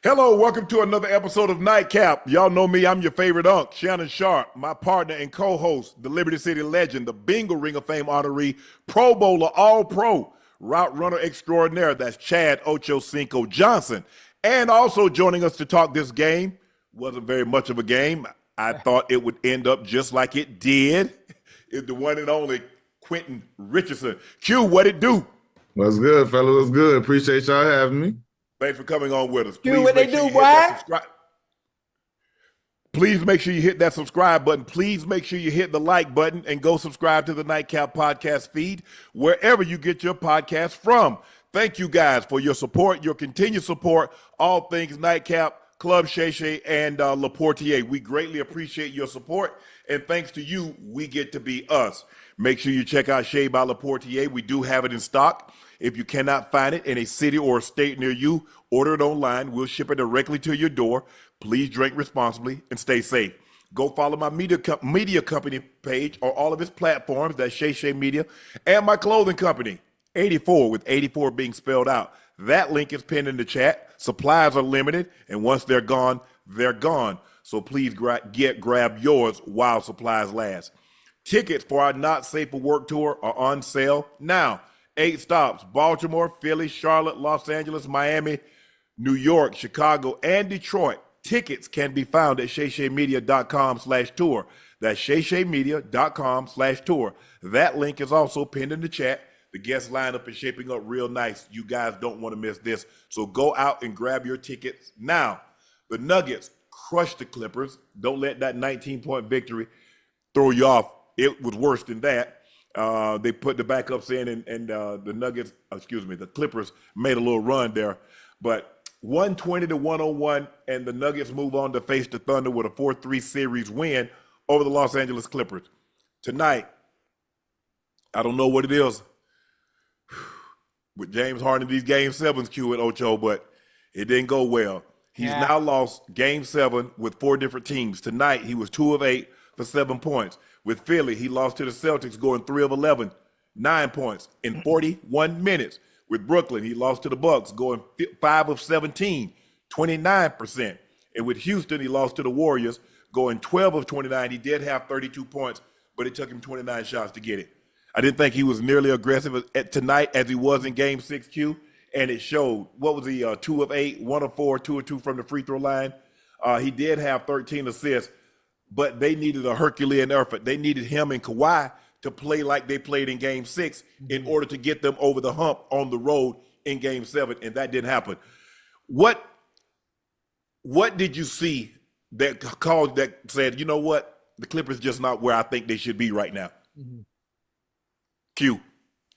Hello, welcome to another episode of Nightcap. Y'all know me, I'm your favorite unk, Shannon Sharpe, my partner and co-host, the Liberty City legend, the Bingo Ring of Fame honoree, Pro Bowler, All-Pro, route runner extraordinaire, that's Chad Ochocinco Johnson. And also joining us to talk this game, wasn't very much of a game. I thought it would end up just like it did. It's the one and only Quentin Richardson. Q, what it do? What's good, fella? What's good? Appreciate y'all having me. Thanks for coming on with us. Do what they do, boy. Please make sure you hit that subscribe button. Please make sure you hit the like button and go subscribe to the Nightcap podcast feed wherever you get your podcast from. Thank you guys for your support, your continued support, all things Nightcap, Club Shay Shay, and Laportier. We greatly appreciate your support, and thanks to you, we get to be us. Make sure you check out Shay by Laportier. We do have it in stock. If you cannot find it in a city or a state near you, order it online. We'll ship it directly to your door. Please drink responsibly and stay safe. Go follow my media company page or all of its platforms. That's Shay Shay Media. And my clothing company, 84, with 84 being spelled out. That link is pinned in the chat. Supplies are limited, and once they're gone, they're gone. So please grab yours while supplies last. Tickets for our Not Safe for Work tour are on sale now. 8 stops: Baltimore, Philly, Charlotte, Los Angeles, Miami, New York, Chicago, and Detroit. Tickets can be found at shayshaymedia.com/tour. That's shayshaymedia.com/tour. That link is also pinned in the chat. The guest lineup is shaping up real nice. You guys don't want to miss this. So go out and grab your tickets now. The Nuggets crushed the Clippers. Don't let that 19-point victory throw you off. It was worse than that. They put the backups in, and the Nuggets, the Clippers made a little run there. But 120-101, and the Nuggets move on to face the Thunder with a 4-3 series win over the Los Angeles Clippers. Tonight, I don't know what it is with James Harden, these Game 7s, Q and Ocho, but it didn't go well. He's now lost Game 7 with 4 different teams. Tonight, he was 2 of 8 for 7 points. With Philly, he lost to the Celtics, going 3 of 11, 9 points in 41 minutes. With Brooklyn, he lost to the Bucks, going 5 of 17, 29%. And with Houston, he lost to the Warriors, going 12 of 29. He did have 32 points, but it took him 29 shots to get it. I didn't think he was nearly aggressive tonight as he was in Game 6, Q, and it showed. What was he, 2 of 8, 1 of 4, 2 of 2 from the free throw line? He did have 13 assists, but they needed a Herculean effort. They needed him and Kawhi to play like they played in Game 6 in order to get them over the hump on the road in Game 7, and that didn't happen. What did you see that said, you know what, the Clippers just not where I think they should be right now? Q.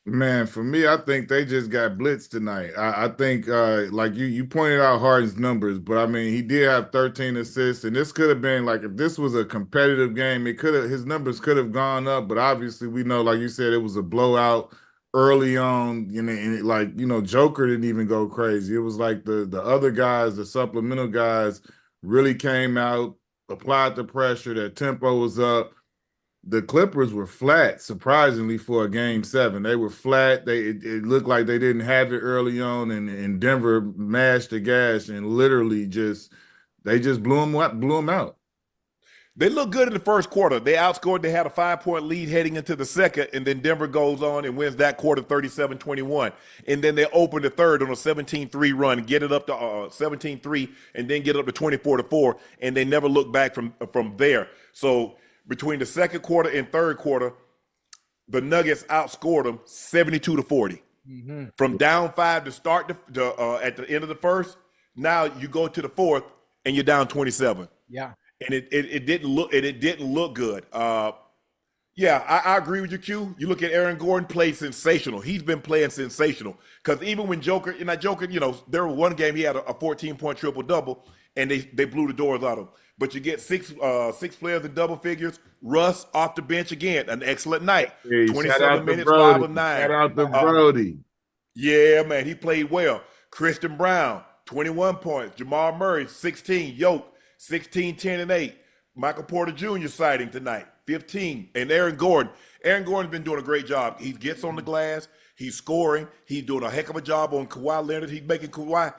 Man, for me, I think they just got blitzed tonight. I think, like you pointed out Harden's numbers, but I mean, he did have 13 assists, and this could have been like, if this was a competitive game, his numbers could have gone up. But obviously, we know, like you said, it was a blowout early on. And Joker didn't even go crazy. It was like the other guys, the supplemental guys, really came out, applied the pressure. Their tempo was up. The Clippers were flat, surprisingly, for a Game 7. They were flat. It looked like they didn't have it early on, and Denver mashed the gas and literally blew them out. They looked good in the first quarter. They outscored. They had a 5-point lead heading into the second, and then Denver goes on and wins that quarter 37-21. And then they open the third on a 17-3 run, get it up to 17-3, and then get it up to 24-4, and they never look back from there. So between the second quarter and third quarter, the Nuggets outscored them 72-40. From down 5 to start at the end of the first. Now you go to the fourth and you're down 27. Yeah, and it didn't look good. I agree with you, Q. You look at Aaron Gordon, played sensational. He's been playing sensational because even when Joker, there was one game he had a 14-point triple double, and they blew the doors out of him. But you get six players in double figures. Russ off the bench again, an excellent night. Hey, 27 minutes, 5 of 9. Shout out to Brody. Yeah, man, he played well. Christian Brown, 21 points. Jamal Murray, 16. Yoke, 16, 10, and 8. Michael Porter Jr. sighting tonight, 15. And Aaron Gordon. Aaron Gordon's been doing a great job. He gets on the glass. He's scoring. He's doing a heck of a job on Kawhi Leonard. He's making Kawhi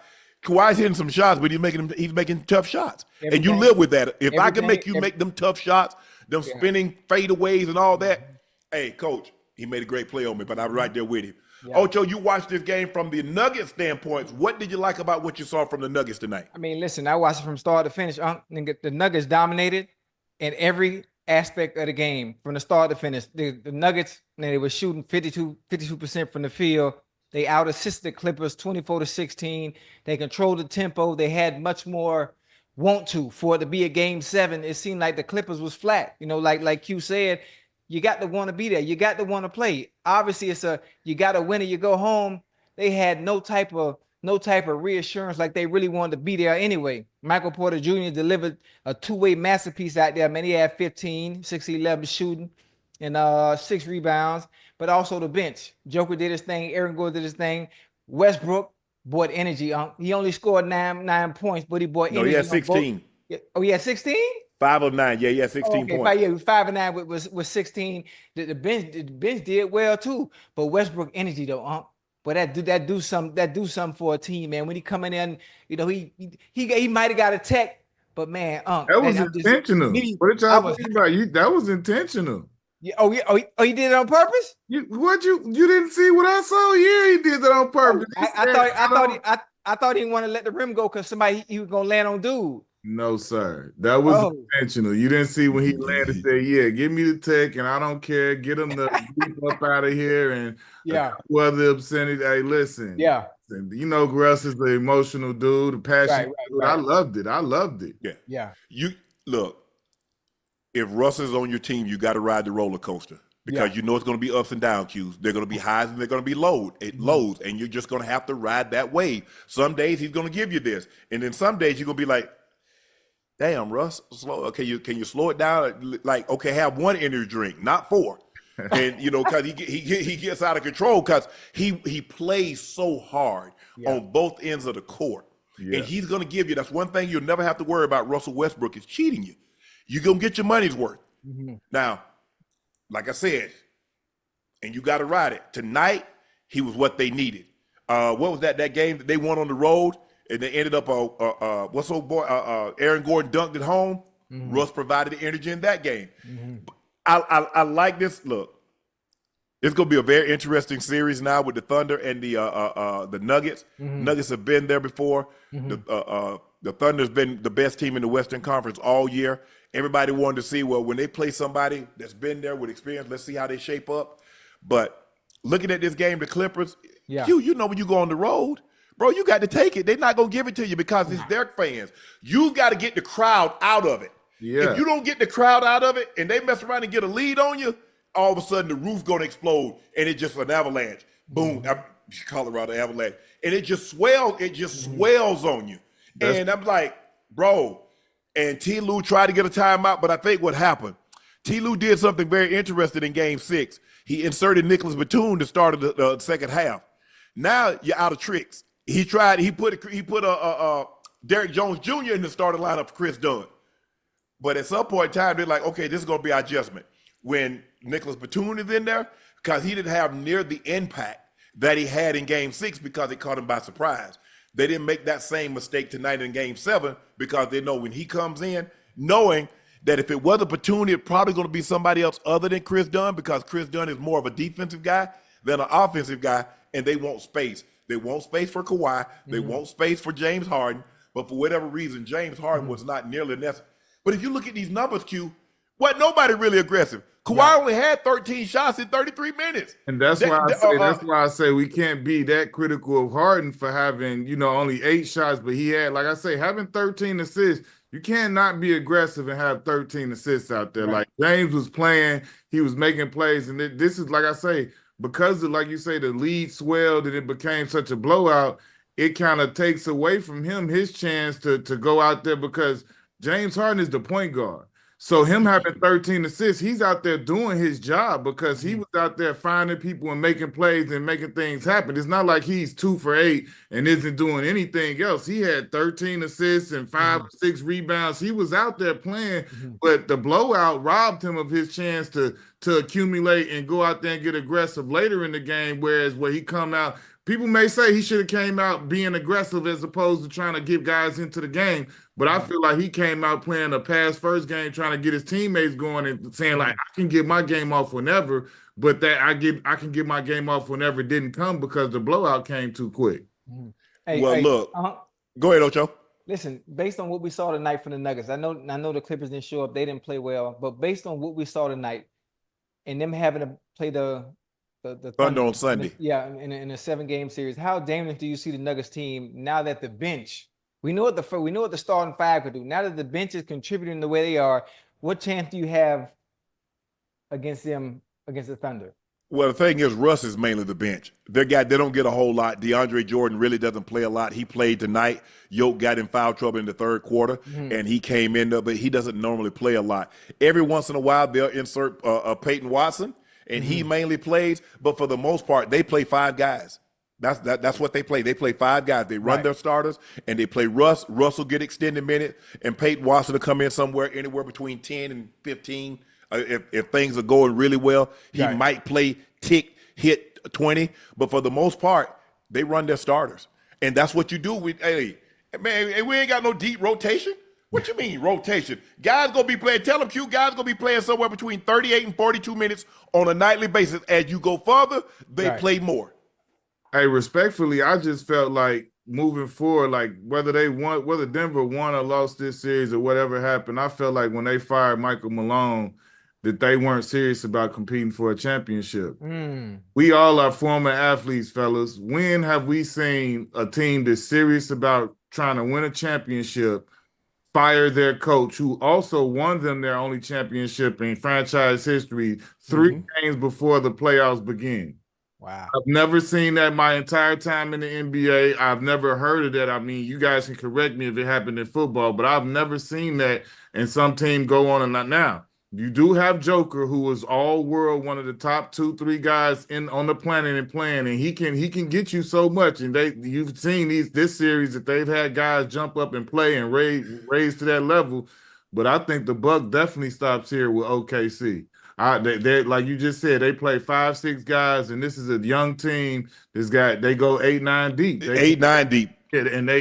Kawhi's hitting some shots, but he's making tough shots. And you Everything- live with that. If I can everything- make you make them tough shots, them Yeah. spinning fadeaways and all that, hey, coach, he made a great play on me, but I'm right there with him. Yeah. Ocho, you watched this game from the Nuggets standpoint. What did you like about what you saw from the Nuggets tonight? I mean, listen, I watched it from start to finish. The Nuggets dominated in every aspect of the game from the start to finish. The Nuggets, they were shooting 52% from the field. They out-assisted Clippers 24-16. They controlled the tempo. They had much more want to for it to be a game 7. It seemed like the Clippers was flat. You know, like Q said, you got to want to be there. You got to want to play. Obviously, you got to win or you go home. They had no type of reassurance, like they really wanted to be there anyway. Michael Porter Jr. delivered a two-way masterpiece out there. Man, he had 15, 6-11 shooting, and 6 rebounds, but also the bench. Joker did his thing. Aaron Gordon did his thing. Westbrook brought energy. He only scored 9 points, but he brought energy. No, he had 16. Oh, he had 16? 5 of 9. Yeah, he had 16 points. Yeah, he was 5 and 9 with 16. The bench did well too. But Westbrook energy though, but that do something for a team, man. When he coming in, you know, he might have got a tech, but man, that was intentional. What did y'all think about you? That was intentional. Yeah. Oh, he did it on purpose. You didn't see what I saw? Yeah, he did that on purpose. I thought he didn't want to let the rim go because he was gonna land on dude. No, sir. That was intentional. You didn't see when he landed, said, yeah, give me the tech and I don't care. Get him the beat up out of here and other obscenity. Hey, listen. Yeah. You know, Russ is the emotional dude, the passionate dude. I loved it. Yeah. Yeah. You look, if Russ is on your team, you got to ride the roller coaster because you know it's going to be ups and down cues. They're going to be highs and they're going to be lows, and you're just going to have to ride that wave. Some days he's going to give you this, and then some days you're going to be like, damn, Russ, slow. Okay, can you slow it down? Like, okay, have one energy drink, not 4. And you know, because he gets out of control because he plays so hard on both ends of the court, and he's gonna give you. That's one thing you'll never have to worry about. Russell Westbrook is cheating you. You're gonna get your money's worth. Now, like I said, and you got to ride it. Tonight, he was what they needed. What was that game that they won on the road? And they ended up, Aaron Gordon dunked it home. Russ provided the energy in that game. I like this. Look, it's going to be a very interesting series now with the Thunder and the Nuggets. Nuggets have been there before. The Thunder's been the best team in the Western Conference all year. Everybody wanted to see, well, when they play somebody that's been there with experience, let's see how they shape up. But looking at this game, the Clippers, you know when you go on the road, bro, you got to take it. They're not going to give it to you because it's their fans. You got to get the crowd out of it. Yeah. If you don't get the crowd out of it and they mess around and get a lead on you, all of a sudden the roof's going to explode and it's just an avalanche. Boom. Colorado avalanche. And it just swells. It just swells on you. And I'm like, bro, and T. Lue tried to get a timeout, but I think what happened, T. Lue did something very interesting in game 6. He inserted Nicholas Batum to start the second half. Now you're out of tricks. He put Derrick Jones Jr. in the starting lineup for Chris Dunn. But at some point in time, they're like, okay, this is going to be our adjustment. When Nicholas Batum is in there, because he didn't have near the impact that he had in game 6 because it caught him by surprise. They didn't make that same mistake tonight in game 7 because they know when he comes in, knowing that if it wasn't Batum, it's probably going to be somebody else other than Chris Dunn because Chris Dunn is more of a defensive guy than an offensive guy, and they want space. They want space for Kawhi. They want space for James Harden. But for whatever reason, James Harden was not nearly necessary. But if you look at these numbers, Q, nobody really aggressive. Kawhi only had 13 shots in 33 minutes. And that's why I say we can't be that critical of Harden for having, only 8 shots. But he had, like I say, having 13 assists. You cannot be aggressive and have 13 assists out there. Right. Like James was playing, he was making plays. And this is, like I say, because of, like you say, the lead swelled and it became such a blowout, it kind of takes away from him his chance to go out there because James Harden is the point guard. So him having 13 assists, he's out there doing his job because he was out there finding people and making plays and making things happen. It's not like he's 2 for 8 and isn't doing anything else. He had 13 assists and 5 or 6 rebounds. He was out there playing, but the blowout robbed him of his chance to accumulate and go out there and get aggressive later in the game, whereas where he come out people may say he should have came out being aggressive as opposed to trying to get guys into the game. But I feel like he came out playing a pass first game, trying to get his teammates going and saying like, I can get my game off whenever, but that I can get my game off whenever it didn't come because the blowout came too quick. Look, go ahead, Ocho. Listen, based on what we saw tonight from the Nuggets, I know the Clippers didn't show up, they didn't play well, but based on what we saw tonight, and them having to play the Thunder on Sunday, in a 7-game series, how dangerous do you see the Nuggets team now that the bench? We know what the starting five could do. Now that the bench is contributing the way they are, what chance do you have against them, against the Thunder? Well, the thing is, Russ is mainly the bench. They don't get a whole lot. DeAndre Jordan really doesn't play a lot. He played tonight. Yoke got in foul trouble in the third quarter, and he came in there, but he doesn't normally play a lot. Every once in a while, they'll insert Peyton Watson, and he mainly plays. But for the most part, they play 5 guys. That's what they play. They play 5 guys. They run their starters, and they play Russ. Russ will get extended minutes, and Peyton Watson will come in anywhere between 10 and 15. If things are going really well, he might play hit 20. But for the most part, they run their starters. And that's what you do with, hey, man, we ain't got no deep rotation. What you mean rotation? Guys going to be playing, tell them Q, guys going to be playing somewhere between 38 and 42 minutes on a nightly basis. As you go further, they play more. Hey, respectfully, I just felt like moving forward, like whether Denver won or lost this series or whatever happened, I felt like when they fired Michael Malone, that they weren't serious about competing for a championship. We all are former athletes, fellas. When have we seen a team that's serious about trying to win a championship fire their coach, who also won them their only championship in franchise history 3 games before the playoffs begin? Wow. I've never seen that my entire time in the NBA. I've never heard of that. I mean, you guys can correct me if it happened in football, but I've never seen that and some team go on and not now. You do have Joker, who was all world, one of the top 2-3 guys on the planet and playing, and he can get you so much. And you've seen this series that they've had guys jump up and play and raise to that level. But I think the buck definitely stops here with OKC. They like you just said, they play 5-6 guys, and this is a young team. They go 8-9 deep. 8-9 deep. And they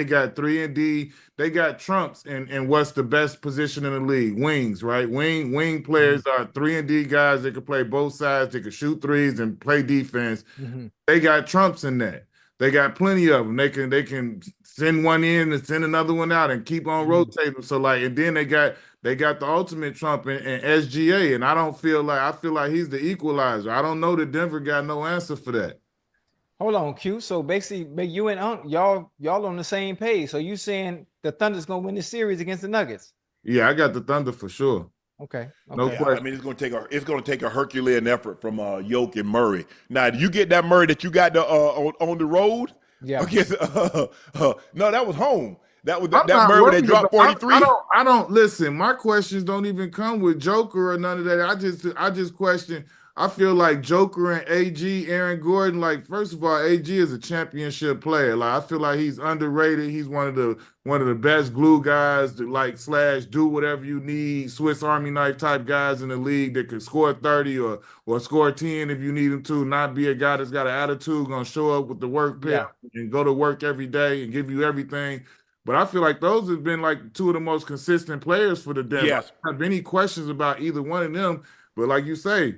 got 3-and-D. They got trumps and what's the best position in the league? Wings, right? Wing players are 3-and-D guys that can play both sides. They can shoot threes and play defense. They got trumps in that. They got plenty of them. They can send one in and send another one out and keep on rotating. So and then they got the ultimate trump in SGA, and I feel like he's the equalizer. I don't know that Denver got no answer for that. Hold on, Q. So basically, you and y'all on the same page. So you saying the Thunder's gonna win this series against the Nuggets? Yeah, I got the Thunder for sure. Okay. No question. I mean, it's gonna take a Herculean effort from Yoke and Murray. Now, do you get that Murray that you got on the road? Yeah. Against, no, that was home. That Murray that dropped 43. I don't listen. My questions don't even come with Joker or none of that. I just question. I feel like Joker and AG, Aaron Gordon, like, first of all, AG is a championship player. Like, I feel like he's underrated. He's one of the best glue guys to do whatever you need, Swiss Army knife type guys in the league that can score 30 or score 10 if you need him to, not be a guy that's got an attitude, gonna show up with the work and go to work every day and give you everything. But I feel like those have been like 2 of the most consistent players for the Denver. Yes. I don't have any questions about either one of them. But like you say,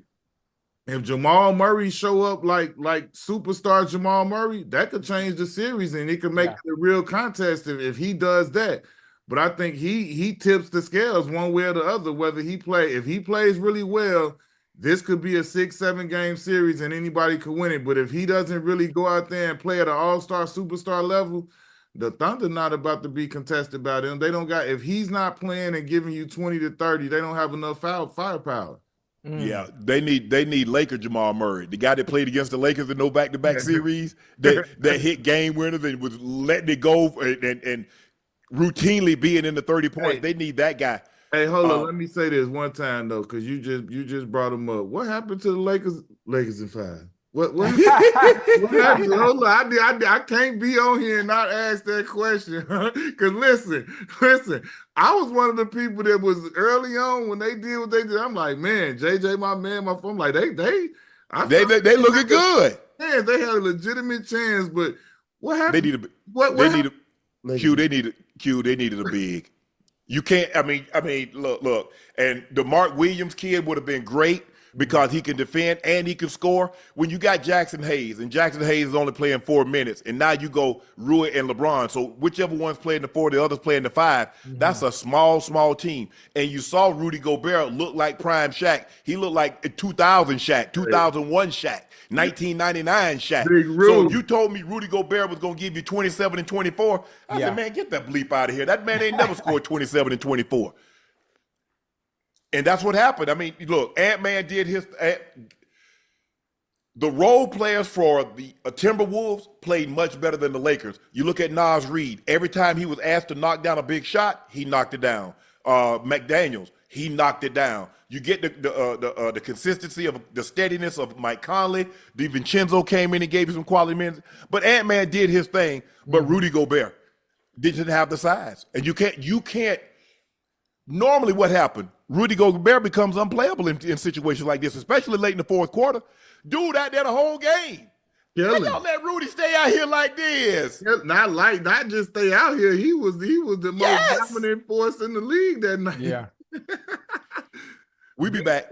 if Jamal Murray show up like superstar Jamal Murray, that could change the series and it could make it a real contest if he does that. But I think he tips the scales one way or the other, whether if he plays really well, this could be a 6-7 game series and anybody could win it. But if he doesn't really go out there and play at an all-star superstar level, the Thunder not about to be contested by them. They don't got, if he's not playing and giving you 20 to 30, they don't have enough firepower. Yeah, they need Laker Jamal Murray, the guy that played against the Lakers in no back-to-back series, that hit game winners and was letting it go and routinely being in the 30 points. They need that guy. Hey, hold on. Let me say this one time though, because you just brought him up. What happened to the Lakers? Lakers in 5. What happened? Hold on. I can't be on here and not ask that question. Because listen, I was one of the people that was early on when they did what they did. I'm like, man, JJ, my man, I'm like, they looking good. chance. They had a legitimate chance, but what happened? They need a What they happened? need a Q. They needed a big. You can't. I mean. Look. And the Mark Williams kid would have been great because he can defend and he can score. When you got Jackson Hayes, and Jackson Hayes is only playing 4 minutes, and now you go Rui and LeBron. So whichever one's playing the 4, the other's playing the 5. That's a small team. And you saw Rudy Gobert look like prime Shaq. He looked like 2000 Shaq, 2001 Shaq. 1999 Shaq. Big So Rudy. you told me Rudy Gobert was going to give you 27 and 24. I said, man, get that bleep out of here. That man ain't never scored 27 and 24. And that's what happened. I mean, look, Antman did his. The role players for the Timberwolves played much better than the Lakers. You look at Nas Reed. Every time he was asked to knock down a big shot, he knocked it down. McDaniels, he knocked it down. You get the consistency of the steadiness of Mike Conley. DiVincenzo came in and gave you some quality minutes. But Antman did his thing. But Rudy Gobert didn't have the size, and you can't. Normally, what happened? Rudy Gobert becomes unplayable in situations like this, especially late in the fourth quarter. Dude out there the whole game. Y'all let Rudy stay out here like this. Not just stay out here. He was the most dominant force in the league that night. Yeah. We be back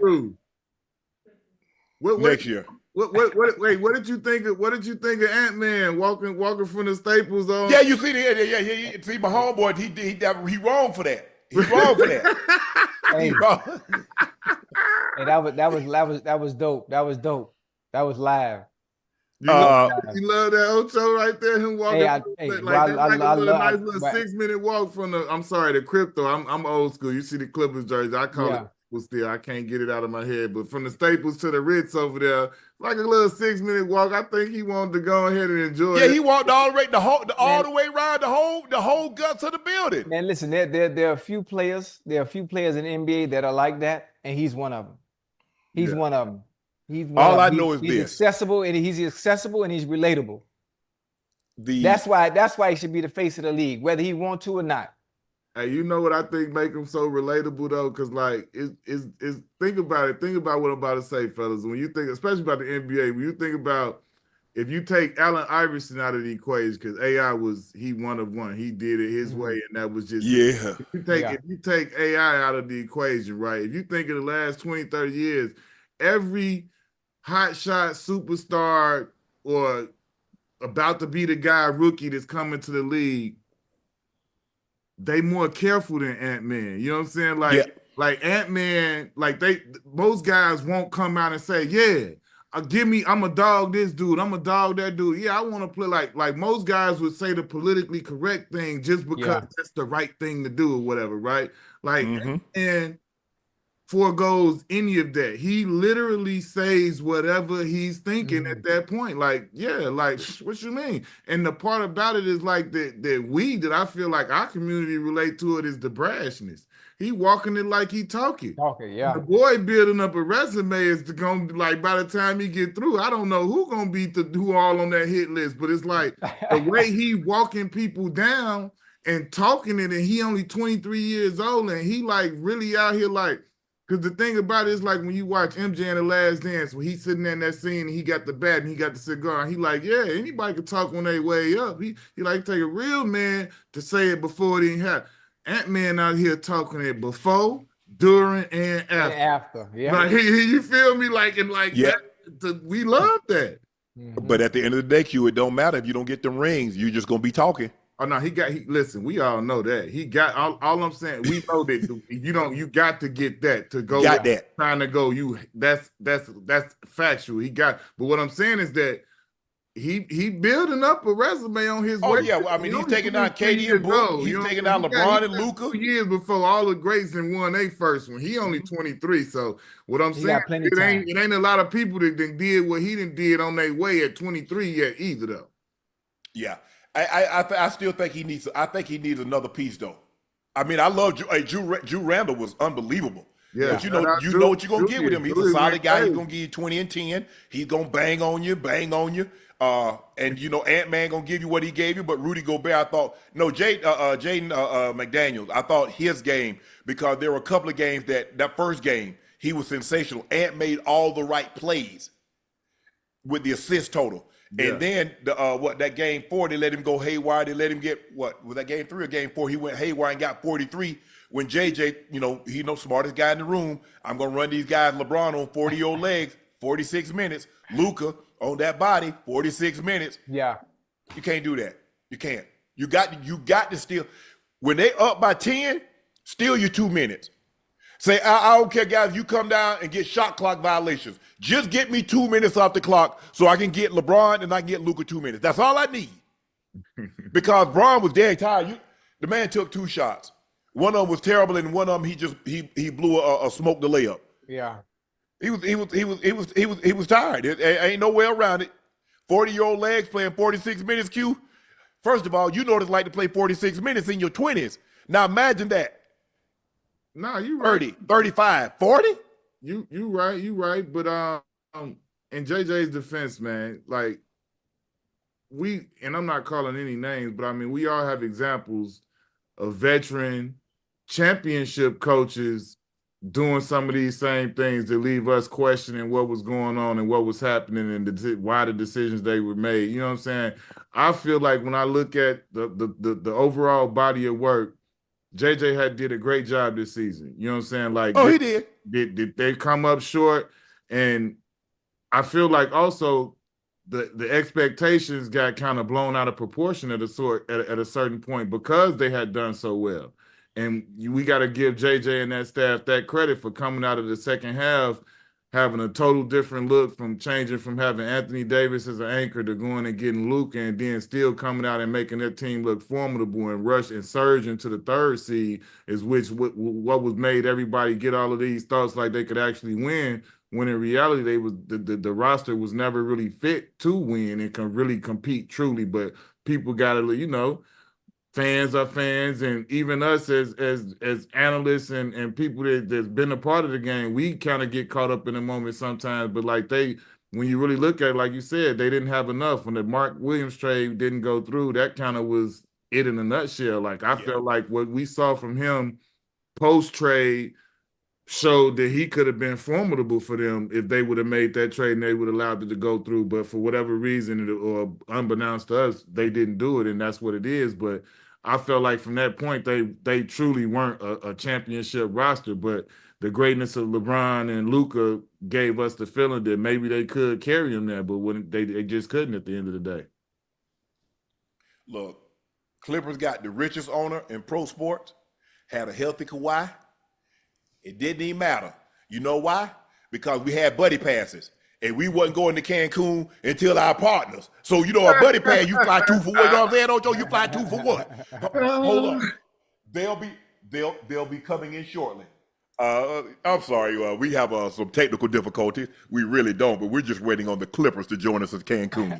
next year. What did you think of Antman walking from the Staples on? Yeah, you see see my homeboy, he wrong for that. He wrong for that. Hey, that was dope. That was dope. That was live. You love that Ocho right there, him walking a nice little 6-minute walk from the crypto. I'm old school. You see the Clippers jersey. I call it still. I can't get it out of my head. But from the Staples to the Ritz over there, like a little 6-minute walk. I think he wanted to go ahead and enjoy it. Yeah, he walked all the way around the whole guts of the building. Man, listen, there are a few players. There are a few players in the NBA that are like that, and he's one of them. He's one of them. He's accessible and he's relatable. That's why he should be the face of the league, whether he want to or not. Hey, you know what I think make him so relatable though? Because like it's think about it. Think about what I'm about to say, fellas. When you think, especially about the NBA, when you think about if you take Allen Iverson out of the equation, because AI he one of one. He did it his way, and that was just If you take AI out of the equation, right? If you think of the last 20, 30 years, every hotshot superstar or about to be the guy rookie that's coming to the league, they more careful than Antman. You know what I'm saying? Like Antman, most guys won't come out and say, I'm a dog this dude, I'm a dog that dude. Yeah, I want to play like most guys would say the politically correct thing just because that's the right thing to do or whatever, right? Like, and foregoes any of that. He literally says whatever he's thinking at that point. Like, what you mean? And the part about it is like that I feel like our community relate to it is the brashness. He walking it like he talking. The boy building up a resume is going to be like, by the time he get through, I don't know who going to be who all on that hit list, but it's like the way he walking people down and talking it, and he only 23 years old, and he like really out here like, because the thing about it is like when you watch MJ in The Last Dance, when he's sitting there in that scene and he got the bat and he got the cigar, and he like, yeah, anybody can talk when they way up. He like take a real man to say it before it didn't happen. Antman out here talking it before, during, and after. Like, you feel me? That, we love that. But at the end of the day, Q, it don't matter if you don't get them rings. You're just gonna be talking. Oh no, listen, we all know that. He got all I'm saying, we know that you got to get that to go trying to go. That's factual. But what I'm saying is that he building up a resume on his way. Oh yeah, well, I mean he's taking out KD and Book. He's taking out LeBron and Luka. 2 years before all the greats and won their first one. He only 23. So what I'm saying, it ain't a lot of people that did what he did on their way at 23 yet either though. Yeah. I still think he needs. I think he needs another piece though. I mean, I love Drew Randall was unbelievable. Yeah, but you know what you're gonna get with him. He's a solid guy. He's gonna give you 20 and 10. He's gonna bang on you. And you know, Antman gonna give you what he gave you. But Rudy Gobert, I thought Jaden McDaniels. I thought his game, because there were a couple of games that first game he was sensational. Ant made all the right plays. with the assist total. Yeah. And then that game 4, they let him go haywire. They let him get was that game 3 or game 4? He went haywire and got 43. When JJ, he smartest guy in the room. I'm gonna run these guys. LeBron on 40-year-old legs, 46 minutes. Luka on that body, 46 minutes. Yeah, you can't do that. You can't. You got to steal. When they up by 10, steal your 2 minutes. Say, I don't care, guys. You come down and get shot clock violations. Just get me 2 minutes off the clock so I can get LeBron and I can get Luka 2 minutes. That's all I need. Because Braun was dead tired. The man took 2 shots. One of them was terrible, and one of them he blew a smoke the layup. yeah. He was tired. It ain't no way around it. 40-year-old legs playing 46 minutes. Q. First of all, you know what it's like to play 46 minutes in your 20s. Now imagine that. Nah, you right. 30, 35, 40? You right. But in JJ's defense, man, like and I'm not calling any names, but I mean we all have examples of veteran championship coaches doing some of these same things that leave us questioning what was going on and what was happening and why the decisions they were made. You know what I'm saying? I feel like when I look at the overall body of work, JJ did a great job this season. You know what I'm saying? Like, he did. Did they come up short? And I feel like also the expectations got kind of blown out of proportion at a certain point because they had done so well. And we got to give JJ and that staff that credit for coming out of the second half, having a total different look from changing from having Anthony Davis as an anchor to going and getting Luka and then still coming out and making their team look formidable and rush and surge into the 3rd seed is what was made everybody get all of these thoughts like they could actually win, when in reality they was the roster was never really fit to win and can really compete truly. But people got to, fans are fans, and even us as analysts and people that's been a part of the game, we kind of get caught up in the moment sometimes. But like when you really look at it, like you said, they didn't have enough. When the Mark Williams trade didn't go through, that kind of was it in a nutshell. Like I felt like what we saw from him post-trade showed that he could have been formidable for them if they would have made that trade and they would have allowed it to go through. But for whatever reason, or unbeknownst to us, they didn't do it, and that's what it is. But I felt like from that point, they truly weren't a championship roster, but the greatness of LeBron and Luka gave us the feeling that maybe they could carry them there, but when they just couldn't at the end of the day. Look, Clippers got the richest owner in pro sports, had a healthy Kawhi. It didn't even matter. You know why? Because we had buddy passes. And we wasn't going to Cancun until our partners. So, a buddy pass, you fly 2 for 1. You know what I'm saying, Ocho? You fly 2 for 1. Hold on. They'll be coming in shortly. I'm sorry. We have some technical difficulties. We really don't, but we're just waiting on the Clippers to join us at Cancun.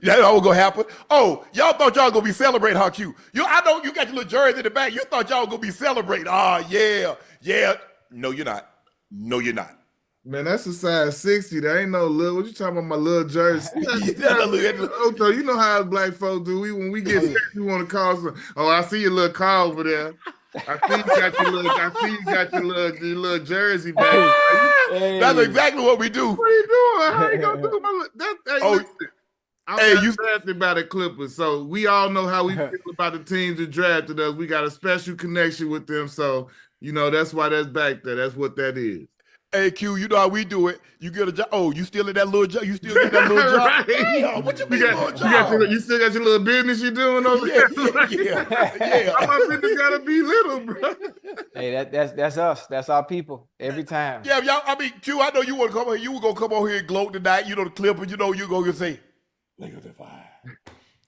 That's all gonna happen. Oh, y'all thought y'all gonna be celebrating, huh, Q? I know you got your little jersey in the back. You thought y'all gonna be celebrating. Yeah. No, you're not. Man, that's a size 60. That ain't no little. What you talking about, my little jersey? Ocho, you know how black folks do. When we get there, you want to call some. Oh, I see your little car over there. I see you got your little jersey back. Hey. That's exactly what we do. What are you doing? How you gonna do my I'm drafted by the Clippers, so we all know how we feel about the teams that drafted us. We got a special connection with them, so that's why that's back there. That's what that is. Hey, Q, you know how we do it. You get a job. Oh, you still in that little job? You still get that little job? Right. Damn, what you mean little job? You still got your little business you doing over there? Yeah. How my business gotta be little, bro? Hey, that's us. That's our people every time. Yeah, y'all. I mean, Q, I know you want to come on. You were gonna come on here and gloat tonight. The Clippers. You gonna say, Lakers at 5.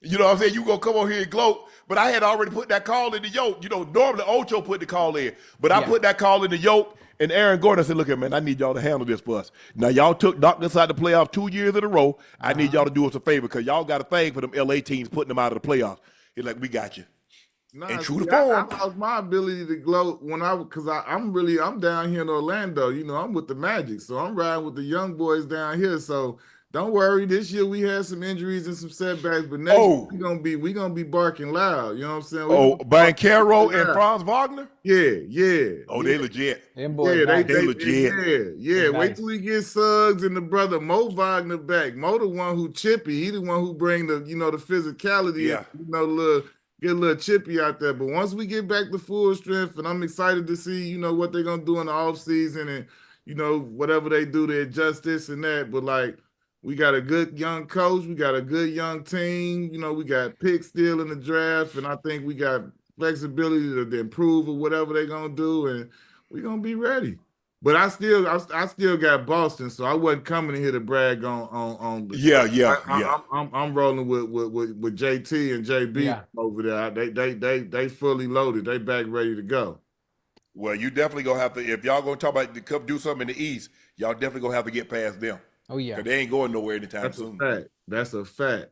You know what I'm saying? You gonna come on here and gloat. But I had already put that call in the yoke. Normally Ocho put the call in, but I put that call in the yoke. And Aaron Gordon said, look at man, I need y'all to handle this for us. Now, y'all knocked us out of the playoffs 2 years in a row. I need y'all to do us a favor because y'all got a thing for them LA teams putting them out of the playoffs. He's like, we got you. And true to form. I lost my ability to gloat because I'm down here in Orlando. I'm with the Magic. So I'm riding with the young boys down here. So, don't worry. This year we had some injuries and some setbacks, but next year we gonna be barking loud. You know what I'm saying? Bankero and Franz Wagner. Yeah. Oh, they legit. Them boys, they legit. Yeah. Wait till we get Suggs and the brother Mo Wagner back. Mo the one who chippy. He the one who bring the the physicality. Yeah. Get a little chippy out there. But once we get back to full strength, and I'm excited to see what they're gonna do in the offseason and whatever they do to adjust this and that. But like, we got a good young coach, we got a good young team. We got picks still in the draft, and I think we got flexibility to improve or whatever they're gonna do, and we're gonna be ready. But I still got Boston, so I wasn't coming in here to brag on. Yeah. I'm rolling with JT and JB over there. They fully loaded. They back ready to go. Well, you definitely gonna have to, if y'all gonna talk about to do something in the East, y'all definitely gonna have to get past them. Oh yeah, because they ain't going nowhere anytime soon. That's a fact.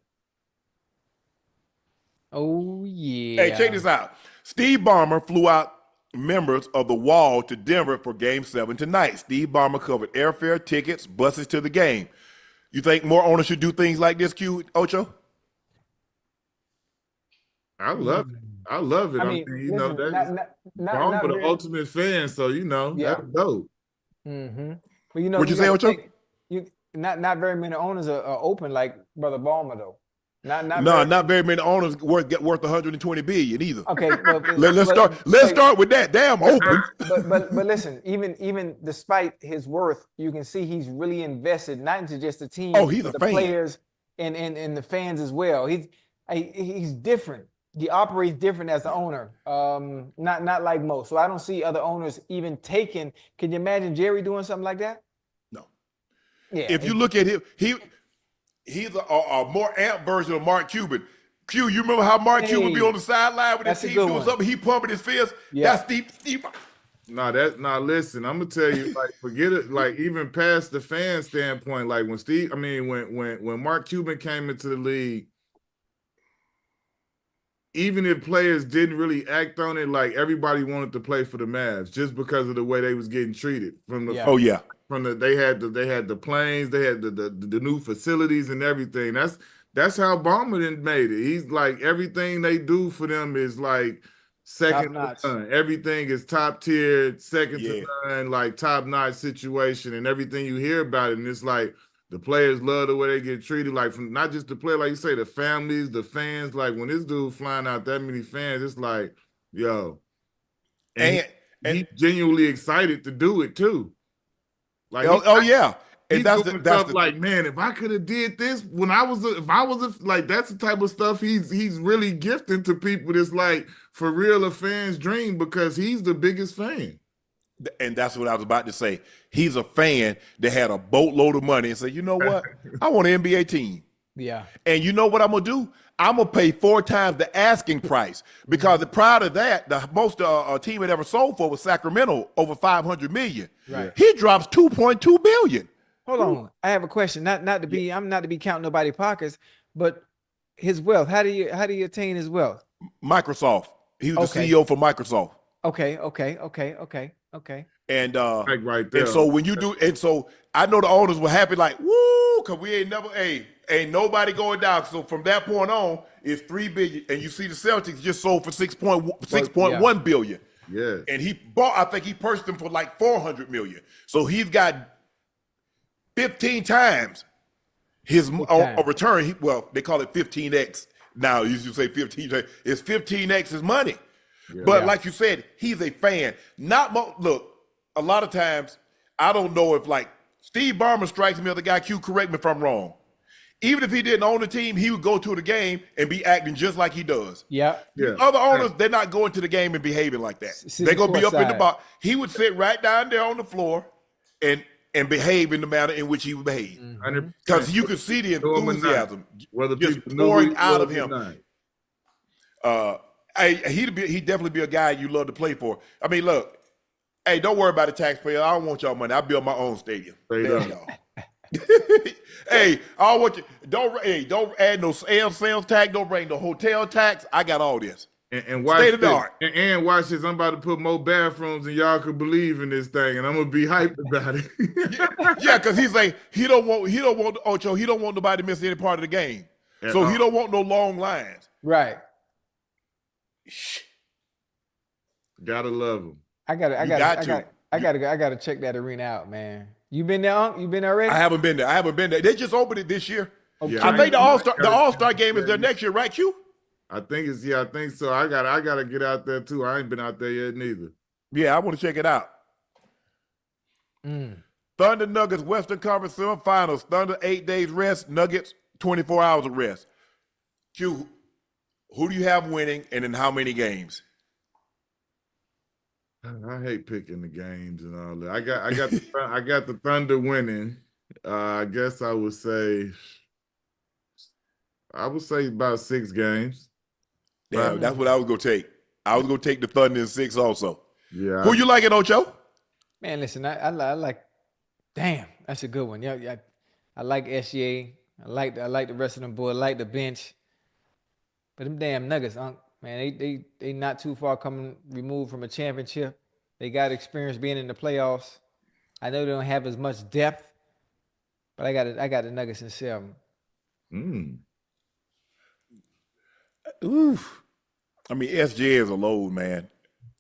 Oh yeah. Hey, check this out. Steve Ballmer flew out members of the Wall to Denver for Game 7 tonight. Steve Ballmer covered airfare, tickets, buses to the game. You think more owners should do things like this, Ocho? I love it. I mean, Ballmer the ultimate fan, so that's dope. Mm-hmm. But what'd you say, Ocho? Not very many owners are open like Brother Ballmer though. Not very many owners worth $120 billion either. Okay, let's start with that. Damn open. But listen, even despite his worth, you can see he's really invested not into just the team, he's but a the fan. players and the fans as well. He's different. He operates different as the owner. Not like most. So I don't see other owners even taking. Can you imagine Jerry doing something like that? No. Yeah. If you look at him, he's a more amped version of Mark Cuban. You remember how Mark Cuban be on the sideline with his team doing something? He pumping his fist. Yeah. That's Steve. Listen, I'm gonna tell you, like, forget it. Like, even past the fan standpoint, like when Mark Cuban came into the league, even if players didn't really act on it, like everybody wanted to play for the Mavs just because of the way they was getting treated from the. Oh yeah. They had the planes, they had the new facilities and everything. That's how Ballmer done made it. He's like, everything they do for them is like second to none. Everything is top tier, second to none, like top notch situation, and everything you hear about it. And it's like the players love the way they get treated, like from not just the player, like you say, the families, the fans. Like when this dude flying out that many fans, it's like, yo, and he's genuinely excited to do it too. Like, yeah. And that's like, man, if I could have did this when like, that's the type of stuff he's really gifting to people. That's like for real a fan's dream, because he's the biggest fan. And that's what I was about to say. He's a fan that had a boatload of money and said, you know what? I want an NBA team. Yeah. And you know what I'm going to do? I'm going to pay 4 times the asking price, because prior to that, the most a team had ever sold for was Sacramento, over $500 million. Right. He drops $2.2 billion. Hold on. I have a question. I'm not to be counting nobody's pockets, but his wealth, how do you attain his wealth? Microsoft. He was the CEO for Microsoft. Okay. And right there. And so when you do, and so I know the owners were happy, like, woo, because we ain't nobody going down. So from that point on, it's $3 billion. And you see the Celtics just sold for $6.1 billion. Yeah. And I think he purchased them for like $400 million. So he's got 15 times his return. They call it 15x. Now you used to say 15. It's 15x his money. Yeah. But like you said, he's a fan. Look, a lot of times, I don't know if, like, Steve Ballmer strikes me as a guy, correct me if I'm wrong. Even if he didn't own the team, he would go to the game and be acting just like he does. Yeah. Other owners, they're not going to the game and behaving like that. They're going to be up in the box. He would sit right down there on the floor and behave in the manner in which he would behave. Because you could see the enthusiasm just pouring out of him. He'd definitely be a guy you love to play for. I mean, look, hey, don't worry about the taxpayer. I don't want y'all money. I'll build my own stadium. Y'all. Hey, I want you. Don't add no sales tax. Don't bring no hotel tax. I got all this. And watch State of the this. art. And watch this. I'm about to put more bathrooms and y'all could believe in this thing, and I'm gonna be hyped about it. Yeah, because he's like he don't want Ocho. He don't want nobody to miss any part of the game. So he don't want no long lines. Right. Gotta love him. I gotta check that arena out, man. You been there, Unc? You been there already? I haven't been there. They just opened it this year. Yeah, I think the All-Star game is there next year, right, Q? I think so. I gotta get out there too. I ain't been out there yet neither. Yeah, I want to check it out. Thunder Nuggets Western Conference semifinals. Thunder 8 days rest. Nuggets 24 hours of rest. Q, who do you have winning, and in how many games? I hate picking the games and all that. I got the Thunder winning. I guess I would say about 6 games. Damn, that's what I was gonna take. I was gonna take the Thunder in 6 also. Yeah. Who you like it, Ocho? Man, listen, I like. Damn, that's a good one. Yeah, I like SGA. I like the rest of them boys. I like the bench. But them damn Nuggets, Unc, man, they not too far removed from a championship. They got experience being in the playoffs. I know they don't have as much depth, but I got the Nuggets in 7. Oof. I mean, SGA is a load, man.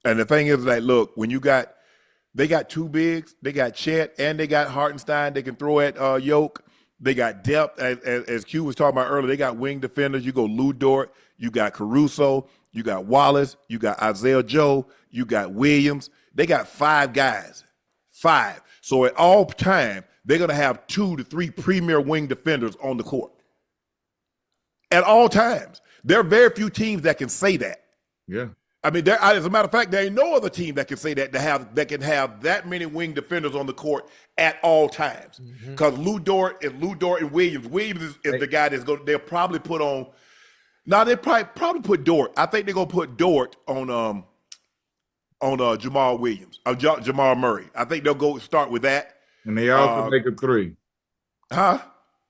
And the thing is, like, look, when they got 2 bigs, they got Chet and they got Hartenstein. They can throw at Yoke. They got depth, as Q was talking about earlier. They got wing defenders. You go Lou Dort, you got Caruso, you got Wallace, you got Isaiah Joe, you got Williams. They got 5 guys, 5. So at all time, they're gonna have 2 to 3 premier wing defenders on the court. At all times, there are very few teams that can say that. Yeah. I mean, as a matter of fact, there ain't no other team that can say that can have that many wing defenders on the court at all times. Because Lou Dort and Williams. Williams is the guy they'll probably put on. Now they probably put Dort. I think they're gonna put Dort on Jamal Williams, Jamal Murray. I think they'll go start with that. And they all could make a 3. Huh?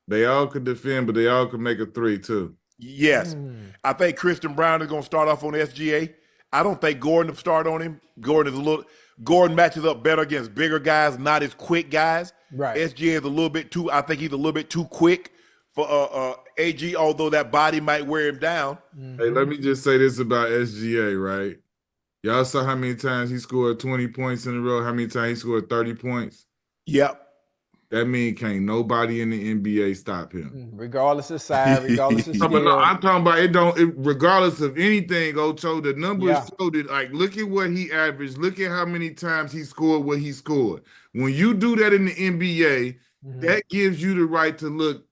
They all could defend, but they all could make a 3 too. Yes. I think Christian Brown is gonna start off on SGA. I don't think Gordon will start on him. Gordon matches up better against bigger guys, not as quick guys. Right. SGA is a little bit too. I think he's a little bit too quick for AG. Although that body might wear him down. Hey, let me just say this about SGA, right? Y'all saw how many times he scored 20 points in a row. How many times he scored 30 points? Yep. That means can't nobody in the NBA stop him. Regardless of size, regardless of skill. No, I'm talking about regardless of anything, Ocho, the numbers showed it. Like, look at what he averaged. Look at how many times he scored what he scored. When you do that in the NBA, that gives you the right to look,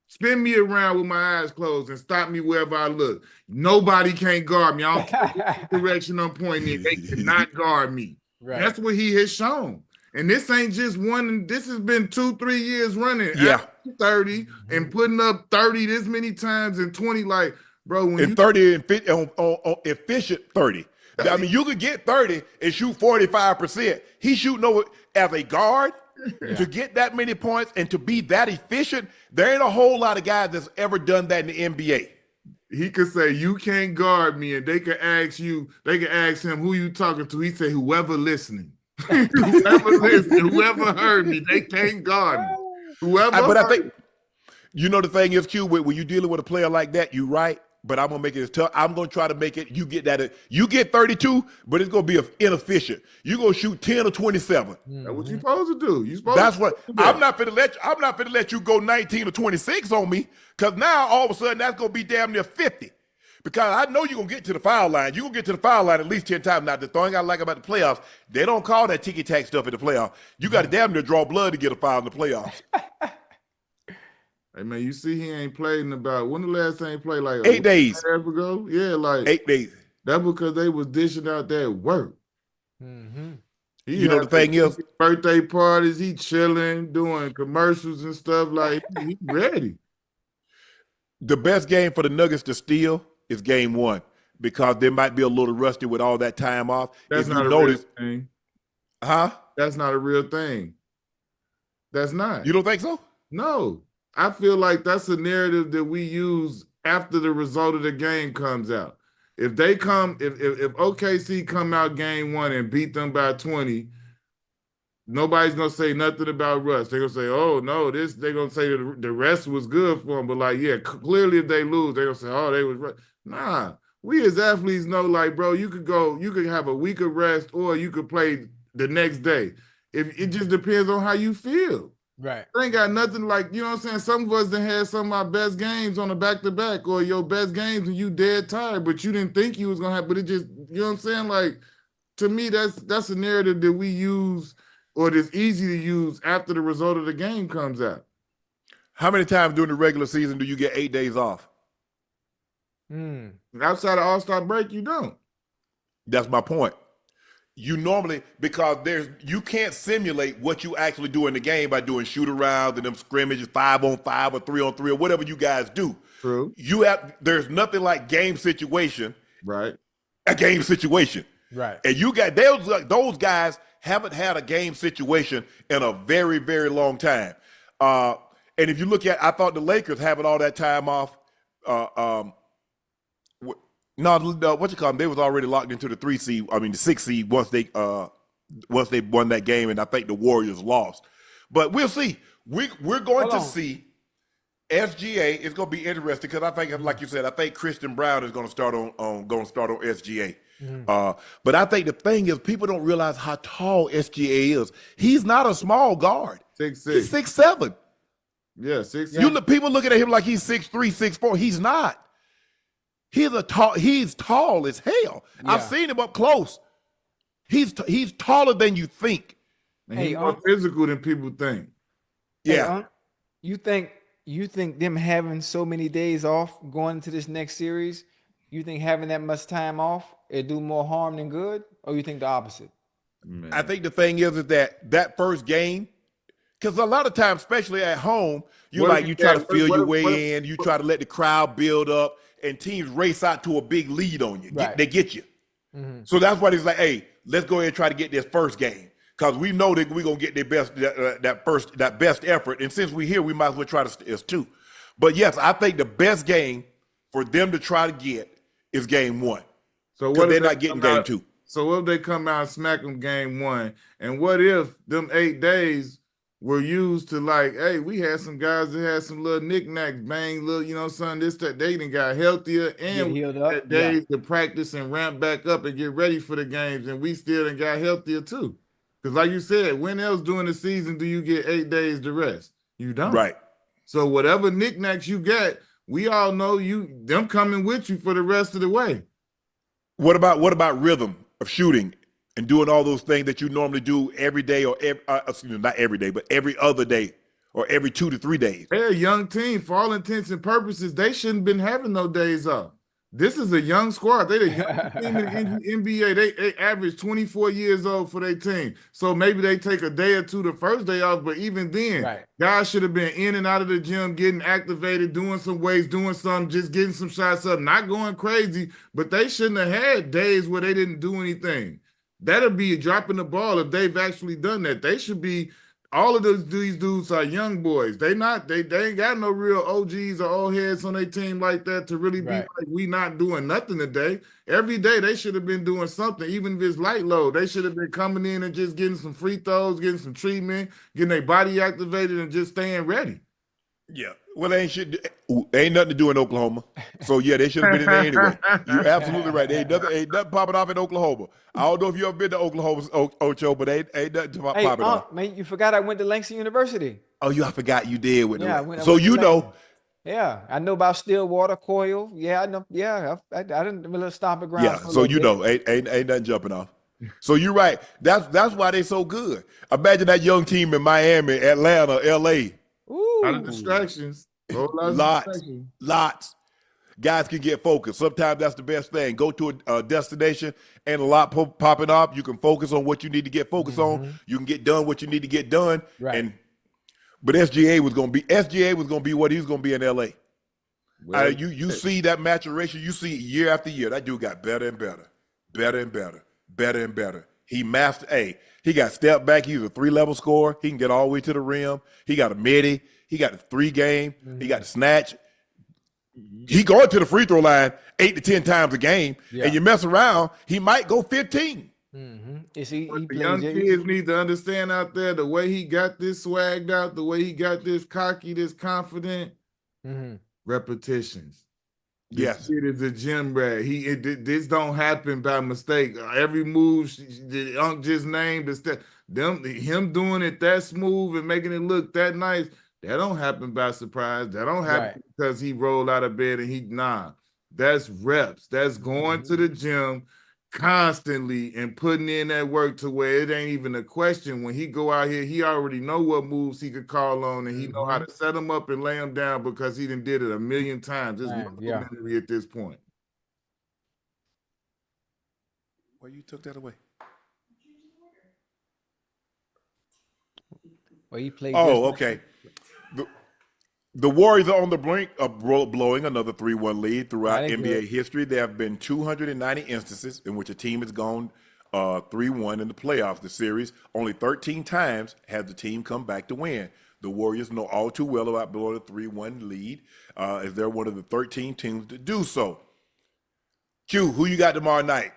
spin me around with my eyes closed and stop me wherever I look. Nobody can't guard me. I don't care what direction I'm pointing in. They cannot guard me. Right. That's what he has shown. And this ain't just one. This has been 2-3 years running. Yeah, 30 and putting up 30 this many times and 20. Like, bro, when and 30 and 50 on efficient 30. I mean, you could get 30 and shoot 45%. He's shooting over as a guard to get that many points and to be that efficient. There ain't a whole lot of guys that's ever done that in the NBA. He could say, "You can't guard me," and they could ask you. They could ask him, "Who you talking to?" He say, "Whoever listening." Whoever listened, whoever heard me, they can't guard me. But I think, the thing is, Q, when you're dealing with a player like that, you're right. But I'm gonna make it as tough. I'm gonna try to make it. You get that. You get 32, but it's gonna be inefficient. You're gonna shoot 10 or 27. That's what you supposed to do. That's what I'm not gonna let. I'm not gonna let you go 19 or 26 on me, because now all of a sudden that's gonna be damn near 50. Because I know you're going to get to the foul line. You're going to get to the foul line at least 10 times. Now, the thing I like about the playoffs, they don't call that ticky-tack stuff in the playoffs. You got to damn near draw blood to get a foul in the playoffs. Hey, man, you see he ain't played in about, when the last time he played? Like 8 days. Ago? Yeah, like 8 days. That's because they was dishing out that work. The thing is, birthday parties, he chilling, doing commercials and stuff. Like, he ready. The best game for the Nuggets to steal is game 1, because they might be a little rusty with all that time off. That's not a real thing. Huh? That's not a real thing. That's not. You don't think so? No. I feel like that's a narrative that we use after the result of the game comes out. If they come, if OKC come out game one and beat them by 20, nobody's gonna say nothing about Russ. They're gonna say, "Oh no, this." They're gonna say the rest was good for them, but like, yeah, clearly if they lose, they're gonna say, "Oh, they was right." Nah, we as athletes know, like, bro, you could have a week of rest, or you could play the next day. If it just depends on how you feel. Right. It ain't got nothing like, you know what I'm saying? Some of us done had some of our best games on a back-to-back, or your best games and you dead tired, but you didn't think you was gonna have. But it just, you know what I'm saying? Like, to me, that's a narrative that we use, or that's easy to use after the result of the game comes out. How many times during the regular season do you get 8 days off? Outside of All-Star break, you don't. That's my point. You normally, because you can't simulate what you actually do in the game by doing shoot arounds and them scrimmages 5-on-5 or 3-on-3 or whatever you guys do. True. There's nothing like game situation. Right. A game situation. Right. And you got those guys haven't had a game situation in a very, very long time. And if you look at, I thought the Lakers having all that time off. No, what you call them? They was already locked into the 6 seed once they won that game, and I think the Warriors lost. But we'll see. We're going to see SGA. It's going to be interesting because I think, like you said, I think Christian Brown is going to start on SGA. But I think the thing is, people don't realize how tall SGA is. He's not a small guard. 6'6". He's 6'7". Yeah, 6'6". People looking at him like he's 6'3", 6'4". He's not. He's tall as hell. Yeah. I've seen him up close. He's taller than you think. And he's more physical than people think. Yeah. You think them having so many days off going into this next series, you think having that much time off, it do more harm than good? Or you think the opposite? Man. I think the thing is that first game, because a lot of times, especially at home, you try to feel your way in, you try to let the crowd build up, and teams race out to a big lead on you. Right. They get you. So that's why it's like, hey, let's go ahead and try to get this first game. Because we know that we're going to get their best, that best effort. And since we're here, we might as well try to is two. But yes, I think the best game for them to try to get is game one. So what they're not getting game two. So what if they come out and smack them game one? And what if them 8 days were used to, like, hey, we had some guys that had some little knickknacks, bang, little, you know, son, this, that, they done got healthier and had days to practice and ramp back up and get ready for the games, and we still done got healthier too. Because like you said, when else during the season do you get 8 days to rest? You don't. Right. So whatever knickknacks you got, we all know them coming with you for the rest of the way. What about rhythm of shooting and doing all those things that you normally do every day, or not every day, but every other day, or every 2 to 3 days? They're a young team. For all intents and purposes, they shouldn't have been having no days off. This is a young squad. They're the youngest team in the NBA. They average 24 years old for their team. So maybe they take a day or two the first day off, but even then, guys should have been in and out of the gym, getting activated, doing some weights, doing something, just getting some shots up, not going crazy, but they shouldn't have had days where they didn't do anything. That'll be dropping the ball if they've actually done that. They should be. All of these dudes are young boys. They ain't got no real OGs or old heads on their team like that to really be like, we not doing nothing today. Every day they should have been doing something, even if it's light load. They should have been coming in and just getting some free throws, getting some treatment, getting their body activated, and just staying ready. Yeah. Well, they ain't nothing to do in Oklahoma. So yeah, they should have been in there anyway. You're absolutely right. Ain't nothing popping off in Oklahoma. I don't know if you ever been to Oklahoma, Ocho, but ain't nothing popping off. Man, you forgot I went to Langston University. Oh, I forgot you did with so you know. Yeah, I know about Stillwater, Coyle. Yeah, I know. Yeah, I didn't really stomp the ground. Yeah, so you know, ain't nothing jumping off. So you're right. That's why they so good. Imagine that young team in Miami, Atlanta, LA. Ooh. A lot of distractions. Lots. Guys can get focused. Sometimes that's the best thing. Go to a destination and a lot popping up. You can focus on what you need to get focused on. You can get done what you need to get done. Right. But SGA was going to be what he's going to be in LA. Well, you see that maturation. You see year after year. That dude got better and better, better and better, better and better. He mastered. He got step back. He's a 3-level scorer. He can get all the way to the rim. He got a midi. He got the 3 game. He got the snatch. he going to the free throw line 8 to 10 times a game, Yeah. and you mess around, he might go 15. Is he The plays young it. kids need to understand out there the way he got this swagged out, the way he got this cocky, this confident. Repetitions. Yes. It is a gym rat. This don't happen by mistake. Every move the Unc just named him doing it that smooth and making it look that nice. That don't happen by surprise. That don't happen because he rolled out of bed and that's reps. That's going to the gym constantly and putting in that work to where it ain't even a question. When he go out here, he already know what moves he could call on, and he know how to set them up and lay them down because he done did it a million times. It's muscle memory at this point. Well, you took that away. Well, he played. Oh, okay. The Warriors are on the brink of blowing another 3-1 lead throughout NBA history. There have been 290 instances in which a team has gone 3-1 in the playoffs. The series, only 13 times has the team come back to win. The Warriors know all too well about blowing a 3-1 lead, as they're one of the 13 teams to do so. Q, who you got tomorrow night?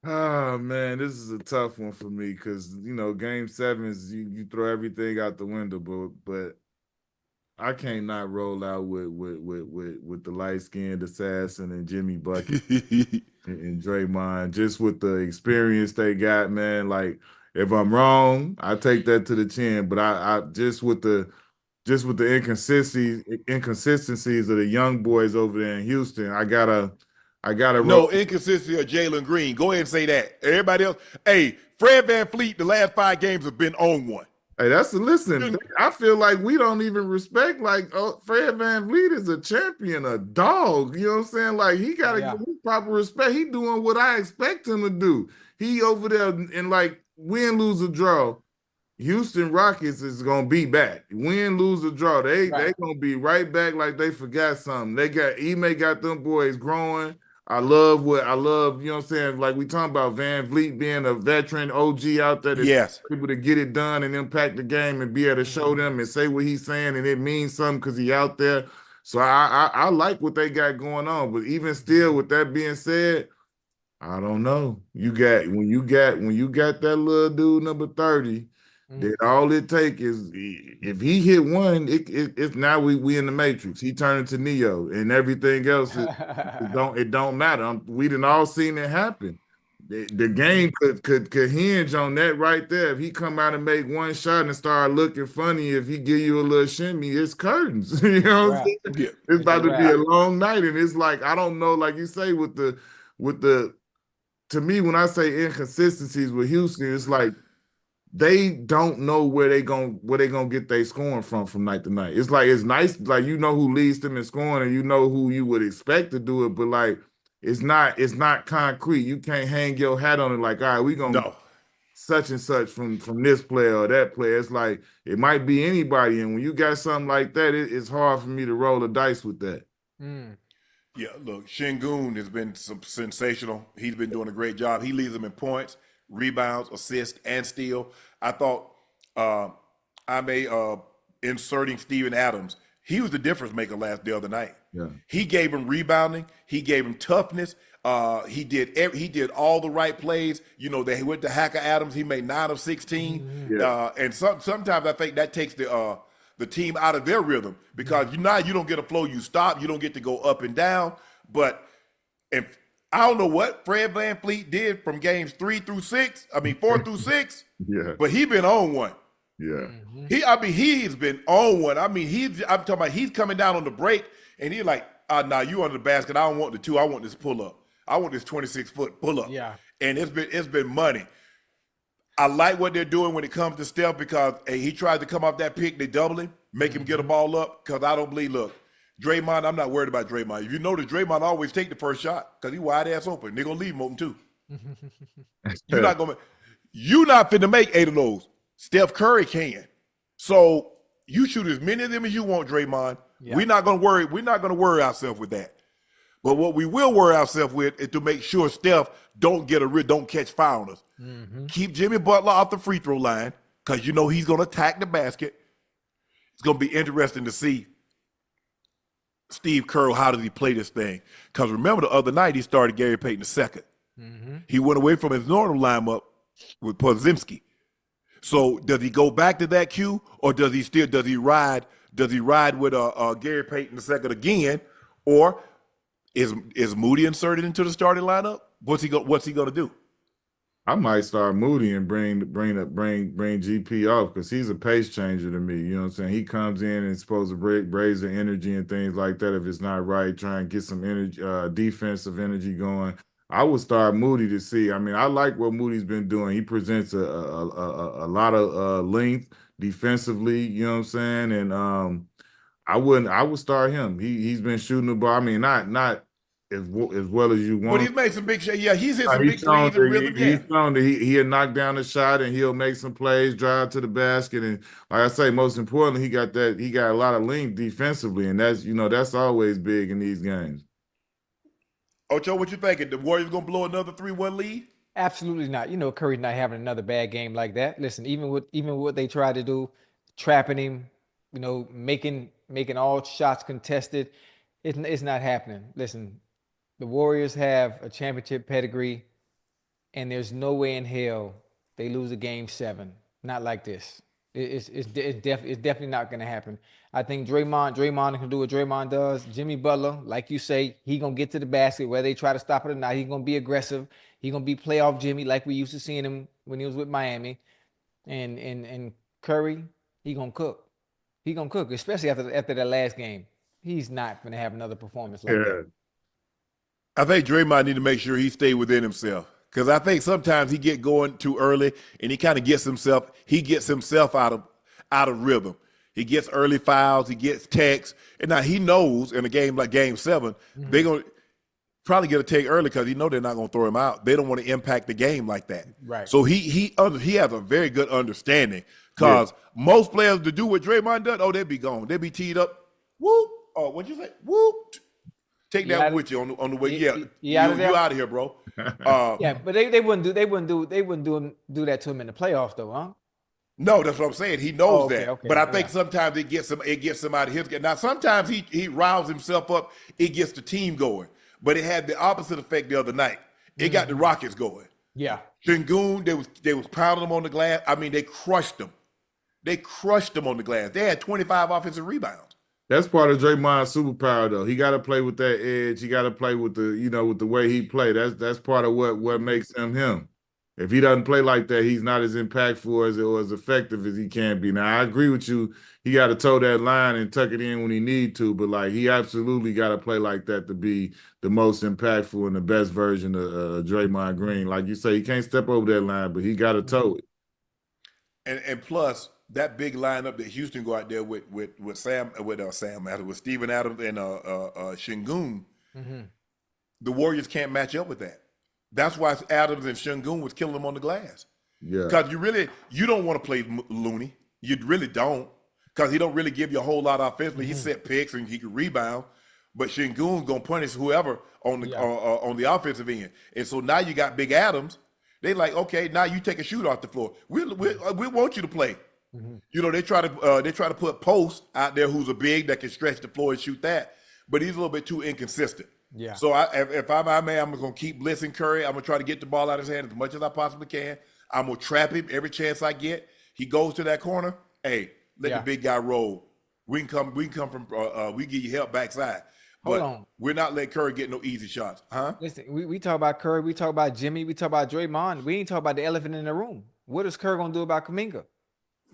Oh man, this is a tough one for me because game 7 is you throw everything out the window, but I can't not roll out with the light-skinned assassin and Jimmy Bucket and Draymond, just with the experience they got, man. Like, if I'm wrong, I take that to the chin, but I just with the inconsistencies of the young boys over there in Houston, I gotta No inconsistency of Jalen Green. Go ahead and say that. Everybody else, hey, Fred VanVleet, the last 5 games have been on one. Hey, listen. I feel like we don't even respect Fred VanVleet is a champion, a dog. You know what I'm saying? Like, he gotta give him proper respect. He doing what I expect him to do. He over there and win, lose, or draw. Houston Rockets is gonna be back. Win, lose, or draw. They gonna be right back like they forgot something. Ime got them boys growing. I love, you know what I'm saying? Like, we talking about Van Vliet being a veteran OG out there that's able to get it done and impact the game and be able to show them and say what he's saying, and it means something because he out there. So I like what they got going on. But even still, with that being said, I don't know. When you got that little dude number 30, that all it take is if he hit one, it's now we in the Matrix. He turned into Neo, and everything else it don't matter. We done all seen it happen. The game could hinge on that right there. If he come out and make one shot and start looking funny, if he give you a little shimmy, it's curtains. You know what I'm saying? Yeah. It's about to be a long night, and it's like, I don't know, like you say with the to me, when I say inconsistencies with Houston, it's like they don't know where they gonna get their scoring from night to night. It's like, it's nice, like, who leads them in scoring and who you would expect to do it, but like, it's not concrete. You can't hang your hat on it like, all right, we gonna such and such from this player or that player. It's like, it might be anybody, and when you got something like that, it's hard for me to roll the dice with that. Yeah, look, Şengün has been sensational. He's been doing a great job. He leads them in points, rebounds, assists, and steal. I thought inserting Steven Adams, he was the difference maker the other night. Yeah. He gave him rebounding. He gave him toughness. He did all the right plays. They went to Hacker Adams. He made 9 of 16. Yeah. And sometimes I think that takes the team out of their rhythm, because you don't get a flow. You stop. You don't get to go up and down. But if I don't know what Fred VanVleet did from games 4 through 6. Yeah. But he been on one. Yeah. He's been on one. I'm talking about, he's coming down on the break and he's like, nah, you under the basket. I don't want the 2. I want this pull up. I want this 26-foot pull up. Yeah. And it's been money. I like what they're doing when it comes to Steph, because he tried to come off that pick. They double him, make him get a ball up, because I don't believe, look, Draymond, I'm not worried about Draymond. If you notice, Draymond always take the first shot because he wide ass open. They're going to leave him open too. You're not finna make 8 of those. Steph Curry can. So you shoot as many of them as you want, Draymond. Yeah. We're not going to worry ourselves with that. But what we will worry ourselves with is to make sure Steph don't catch foul on us. Keep Jimmy Butler off the free throw line, because he's going to attack the basket. It's going to be interesting to see Steve Kerr, how does he play this thing? Because remember the other night he started Gary Payton II. He went away from his normal lineup with Podziemski. So does he go back to that cue, or does he ride with Gary Payton II again, or is Moody inserted into the starting lineup? What's he gonna do? I might start Moody and bring GP off because he's a pace changer to me. You know what I'm saying? He comes in and is supposed to raise the energy and things like that. If it's not right, try and get some energy, defensive energy going. I would start Moody to see. I mean, I like what Moody's been doing. He presents a lot of length defensively. You know what I'm saying? And I would start him. He's been shooting the ball. I mean, not as well as you want. But he's made some big shots. Yeah, he's hit some big shown threes in rhythm. He's shown that he'll knock down the shot and he'll make some plays, drive to the basket. And like I say, most importantly, he got a lot of length defensively, and that's always big in these games. Ocho, what you thinking? The Warriors gonna blow another 3-1 lead? Absolutely not. You know, Curry's not having another bad game like that. Listen, even what they tried to do, trapping him, you know, making all shots contested, it's not happening. Listen, the Warriors have a championship pedigree, and there's no way in hell they lose a game 7. Not like this. It's definitely not going to happen. I think Draymond can do what Draymond does. Jimmy Butler, like you say, he going to get to the basket, whether they try to stop it or not. He's going to be aggressive. He's going to be playoff Jimmy like we used to seeing him when he was with Miami. And Curry, he going to cook. He going to cook, especially after that last game. He's not going to have another performance like that. I think Draymond need to make sure he stay within himself. Because I think sometimes he get going too early and he kind of gets himself out of rhythm. He gets early fouls, he gets techs, and now he knows in a game like Game 7, they're gonna probably get a take early because he know they're not gonna throw him out. They don't want to impact the game like that. Right. So he has a very good understanding because most players to do what Draymond does, they'd be gone. They'd be teed up. Whoop. Oh, what'd you say? Whoop. Take that with you on the way. You out of here, bro. Yeah, but they wouldn't do that to him in the playoffs though, huh? No, that's what I'm saying. He knows that. Okay. But I think sometimes it gets him out of his game. Now sometimes he riles himself up, it gets the team going. But it had the opposite effect the other night. It got the Rockets going. Yeah. Shingun, they was pounding them on the glass. I mean, they crushed them. They crushed them on the glass. They had 25 offensive rebounds. That's part of Draymond's superpower, though. He got to play with that edge. He got to play with with the way he play. That's part of what makes him him. If he doesn't play like that, he's not as impactful or as effective as he can be. Now, I agree with you. He got to toe that line and tuck it in when he need to, but like he absolutely got to play like that to be the most impactful and the best version of Draymond Green. Like you say, he can't step over that line, but he got to toe it. And plus, that big lineup that Houston go out there with Steven Adams and Shingun, the Warriors can't match up with that. That's why Adams and Shingun was killing them on the glass. Yeah, because you don't want to play Looney. You really don't, because he don't really give you a whole lot offensively. He set picks and he can rebound, but Shingun's gonna punish whoever on the offensive end. And so now you got Big Adams. They like, okay, now you take a shoot off the floor. We want you to play. You know, they try to put Post out there who's a big that can stretch the floor and shoot that, but he's a little bit too inconsistent. Yeah. So if I'm my man, I'm going to keep blitzing Curry. I'm going to try to get the ball out of his hand as much as I possibly can. I'm going to trap him every chance I get. He goes to that corner. Hey, let the big guy roll. We can come from we give you help backside. But we're not letting Curry get no easy shots. Huh? Listen, we talk about Curry, we talk about Jimmy, we talk about Draymond. We ain't talk about the elephant in the room. What is Curry going to do about Kuminga?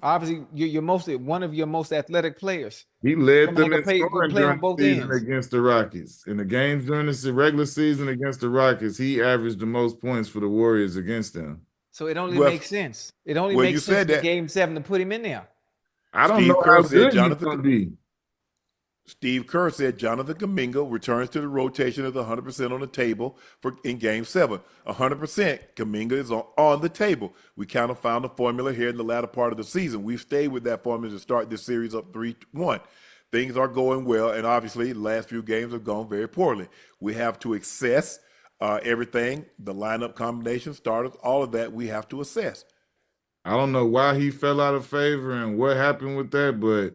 Obviously, you're one of your most athletic players. He led them in scoring during the season against the Rockets. In the games during the regular season against the Rockets, he averaged the most points for the Warriors against them. So it only makes sense. It only makes sense in Game 7 to put him in there. I don't know how good he's going to be. Steve Kerr said Jonathan Kuminga returns to the rotation at 100% on the table in Game 7. 100%, Kuminga is on the table. We kind of found a formula here in the latter part of the season. We've stayed with that formula to start this series up 3-1. Things are going well, and obviously the last few games have gone very poorly. We have to assess everything, the lineup combination, starters, all of that we have to assess. I don't know why he fell out of favor and what happened with that, but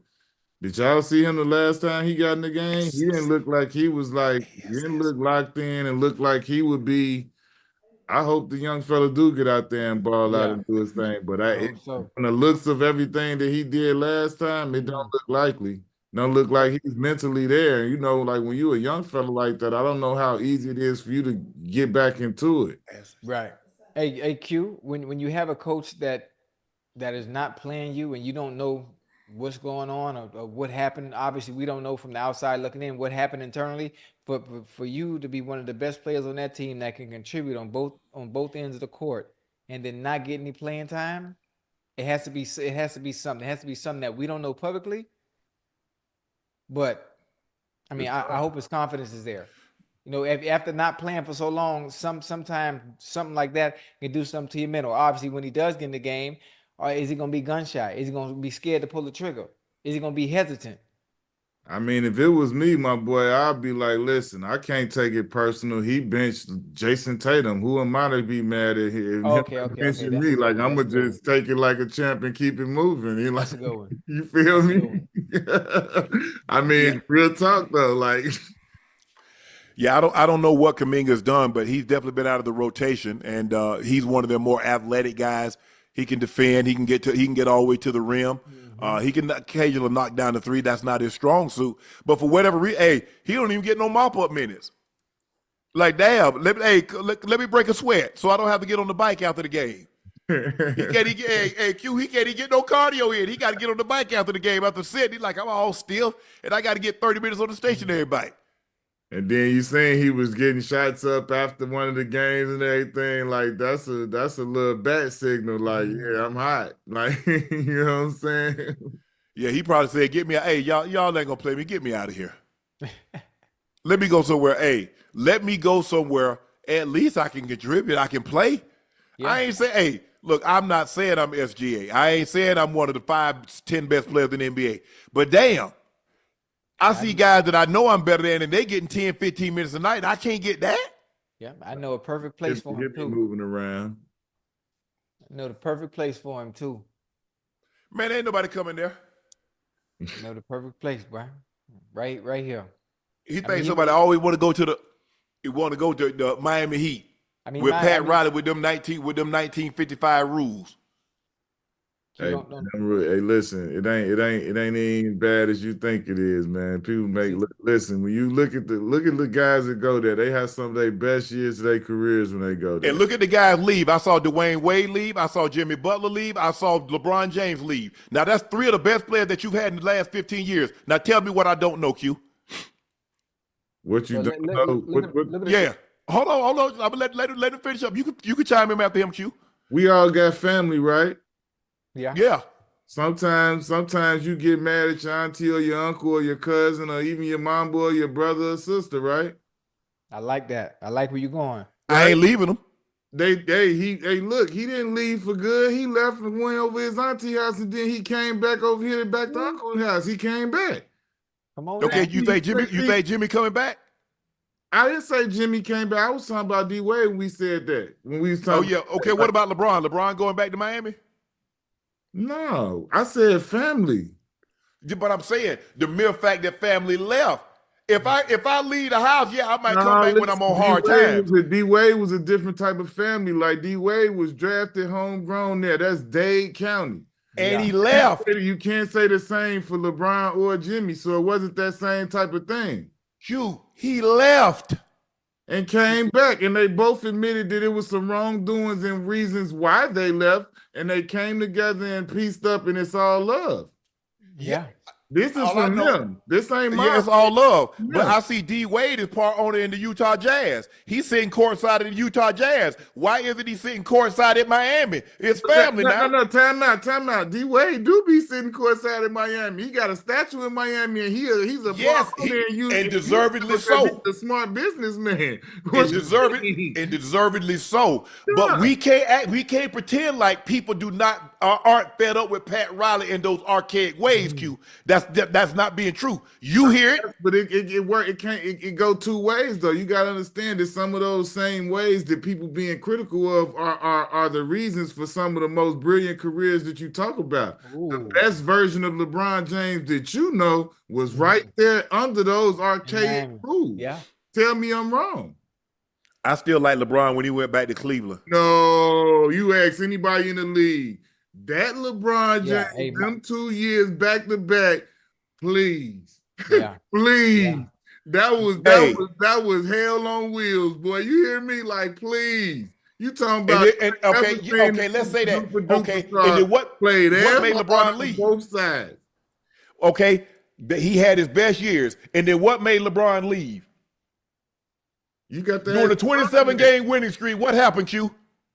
Did y'all see him the last time he got in the game? He didn't look like he was like, he didn't look locked in and look like he would be. I hope the young fella do get out there and ball out and do his thing. But from the looks of everything that he did last time, it don't look likely. Don't look like he's mentally there. You know, like when you a young fella like that, I don't know how easy it is for you to get back into it. Right. Hey, Q, when you have a coach that is not playing you and you don't know what's going on or what happened, obviously we don't know from the outside looking in what happened internally, but for you to be one of the best players on that team that can contribute on both ends of the court and then not get any playing time, it has to be something. It has to be something that we don't know publicly. But I mean, I hope his confidence is there. You know, after not playing for so long, sometimes something like that can do something to your mental. Obviously, when he does get in the game, is he going to be gun shy? Is he going to be scared to pull the trigger? Is he going to be hesitant? I mean, if it was me, my boy, I'd be like, listen, I can't take it personal. He benched Jason Tatum. Who am I to be mad at him? Okay. Me. Like, I'm going to just take it like a champ and keep it moving. He like, that's a good one. You feel me? I mean, real talk, though. Like, yeah, I don't know what Kuminga's done, but he's definitely been out of the rotation, and he's one of the more athletic guys. He can defend. He can get all the way to the rim. He can occasionally knock down the three. That's not his strong suit. But for whatever reason, hey, he don't even get no mop-up minutes. Like, damn, let me break a sweat so I don't have to get on the bike after the game. He can't even get no cardio in. He got to get on the bike after the game after sitting. He's like, I'm all stiff, and I got to get 30 minutes on the stationary bike. And then you saying he was getting shots up after one of the games and everything. Like, that's a little bat signal. Like, yeah, I'm hot. Like, you know what I'm saying? Yeah, he probably said, "Get me, hey, y'all ain't gonna play me. Get me out of here. Let me go somewhere. Hey, let me go somewhere. At least I can contribute. I can play. Yeah. I ain't saying, hey, look, I'm not saying I'm SGA. I ain't saying I'm one of the 5-10 best players in the NBA. But damn. I see guys that I know I'm better than, and they getting 10, 15 minutes a night. I can't get that. Yeah, I know a perfect place for him too. Moving around. I know the perfect place for him too. Man, ain't nobody coming there. I know the perfect place, bro. Right here. He thinks somebody always want to go to the Miami Heat. I mean, with Pat Riley with them 1955 rules. Hey, listen, it ain't even bad as you think it is, man. People listen, when you look at the guys that go there, they have some of their best years of their careers when they go there. And look at the guys leave. I saw Dwayne Wade leave. I saw Jimmy Butler leave. I saw LeBron James leave. Now that's 3 of the best players that you've had in the last 15 years. Now tell me what I don't know, Q. What you don't know? Yeah. Hold on. I'm gonna let him finish up. You can chime in after him, Q. We all got family, right? Yeah. Sometimes you get mad at your auntie or your uncle or your cousin or even your mom or your brother or sister, right? I like that. I like where you're going. I ain't leaving them. Look, he didn't leave for good. He left and went over his auntie house, and then he came back over here back to uncle's house. He came back. Come on. Okay, you think Jimmy coming back? I didn't say Jimmy came back. I was talking about D Wade when we said that. When we was talking. Oh yeah. Okay. What about LeBron? LeBron going back to Miami? No, I said family. But I'm saying the mere fact that family left. If I leave the house, yeah, I might come back when I'm on hard times. D Wade was a different type of family. Like D Wade was drafted homegrown there. That's Dade County. And he left. You can't say the same for LeBron or Jimmy. So it wasn't that same type of thing. He left. And came back, and they both admitted that it was some wrongdoings and reasons why they left, and they came together and pieced up, and it's all love. Yeah. This is from him. This ain't mine. Yeah, it's all love. Yeah. But I see D Wade is part owner in the Utah Jazz. He's sitting courtside in the Utah Jazz. Why isn't he sitting courtside at Miami? It's family now. No, time out. D Wade do be sitting courtside in Miami. He got a statue in Miami, and he's a yes, and deservedly so. A smart businessman. And deservedly so. Yeah. But we can't pretend like people do not aren't fed up with Pat Riley and those archaic ways, Q. That's not being true. You hear it, but it work. It go two ways though. You got to understand that some of those same ways that people being critical of are the reasons for some of the most brilliant careers that you talk about. Ooh. The best version of LeBron James that you know was right there under those archaic rules. Yeah. Tell me I'm wrong. I still like LeBron when he went back to Cleveland. No, you ask anybody in the league. That LeBron James, them 2 years back to back, please. Yeah. Please. Yeah. That was hell on wheels, boy. You hear me? Like, please. You talking about okay, let's say that. Okay, and then what made LeBron leave? Both sides. Okay, he had his best years, and then what made LeBron leave? You got that during the 27-game winning streak. What happened, Q?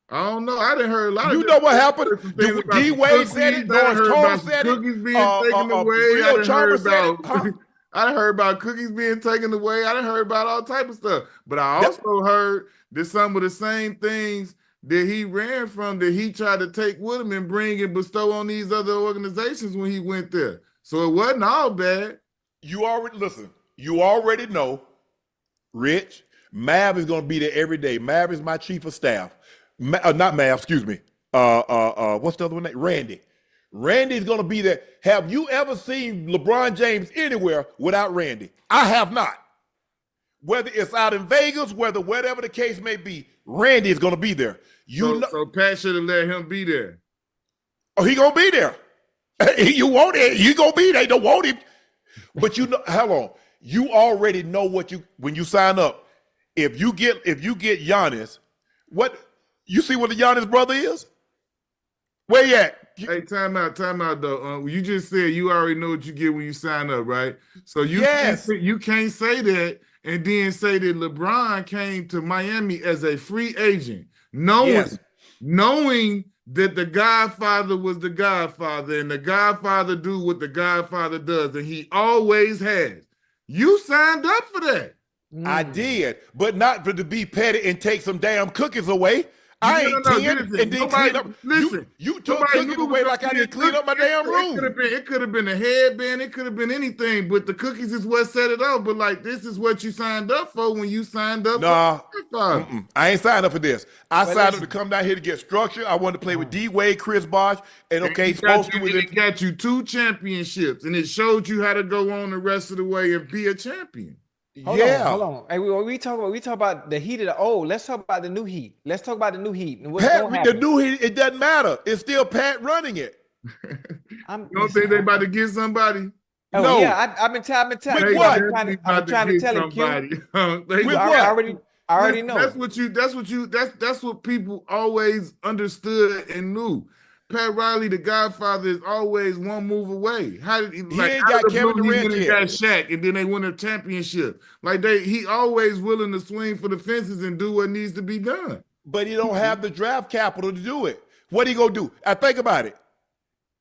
I don't know. I didn't heard a lot. You know what happened? D Wade said it. Norris Cole said it. Cookies being taken away. Rio Chalmers said it. I done heard about cookies being taken away. I done heard about all type of stuff. But I also heard that some of the same things that he ran from that he tried to take with him and bring and bestow on these other organizations when he went there. So it wasn't all bad. You already know, Rich, Mav is going to be there every day. Mav is my chief of staff. Not Mav, excuse me. What's the other one? Randy. Randy's going to be there. Have you ever seen LeBron James anywhere without Randy? I have not. Whether it's out in Vegas, whatever the case may be, Randy is going to be there. So Pat should have let him be there. Oh, he going to be there. You want it. You going to be there. You don't want him. But hold on. You already know when you sign up. If you get Giannis, what you see what the Giannis brother is? Where you at? Hey, time out though. You just said you already know what you get when you sign up, right? So you can't say that and then say that LeBron came to Miami as a free agent, knowing that the Godfather was the Godfather and the Godfather do what the Godfather does, and he always has. You signed up for that. I did, but not to be petty and take some damn cookies away. I ain't 10 and then clean up. Listen, you took cookies away like I didn't clean up my damn room. It could have been a headband. It could have been anything, but the cookies is what set it up. But like, this is what you signed up for when you signed up. I ain't signed up for this. I signed up to come down here to get structure. I wanted to play with D Wade, Chris Bosh, and it got you 2 championships, and it showed you how to go on the rest of the way and be a champion. Hold on. Hey, we talk about the heat of the old. Let's talk about the new heat. Let's talk about the new heat. And the new heat, it doesn't matter. It's still Pat running it. You don't think they about to get somebody? Oh, no. Yeah, I've been trying to tell you. I already know. That's what people always understood and knew. Pat Riley, the Godfather, is always one move away. How did he ain't got Kevin Durant yet? Got Shaq, and then they win a championship. Like he always willing to swing for the fences and do what needs to be done. But he don't have the draft capital to do it. What he gonna do? I think about it.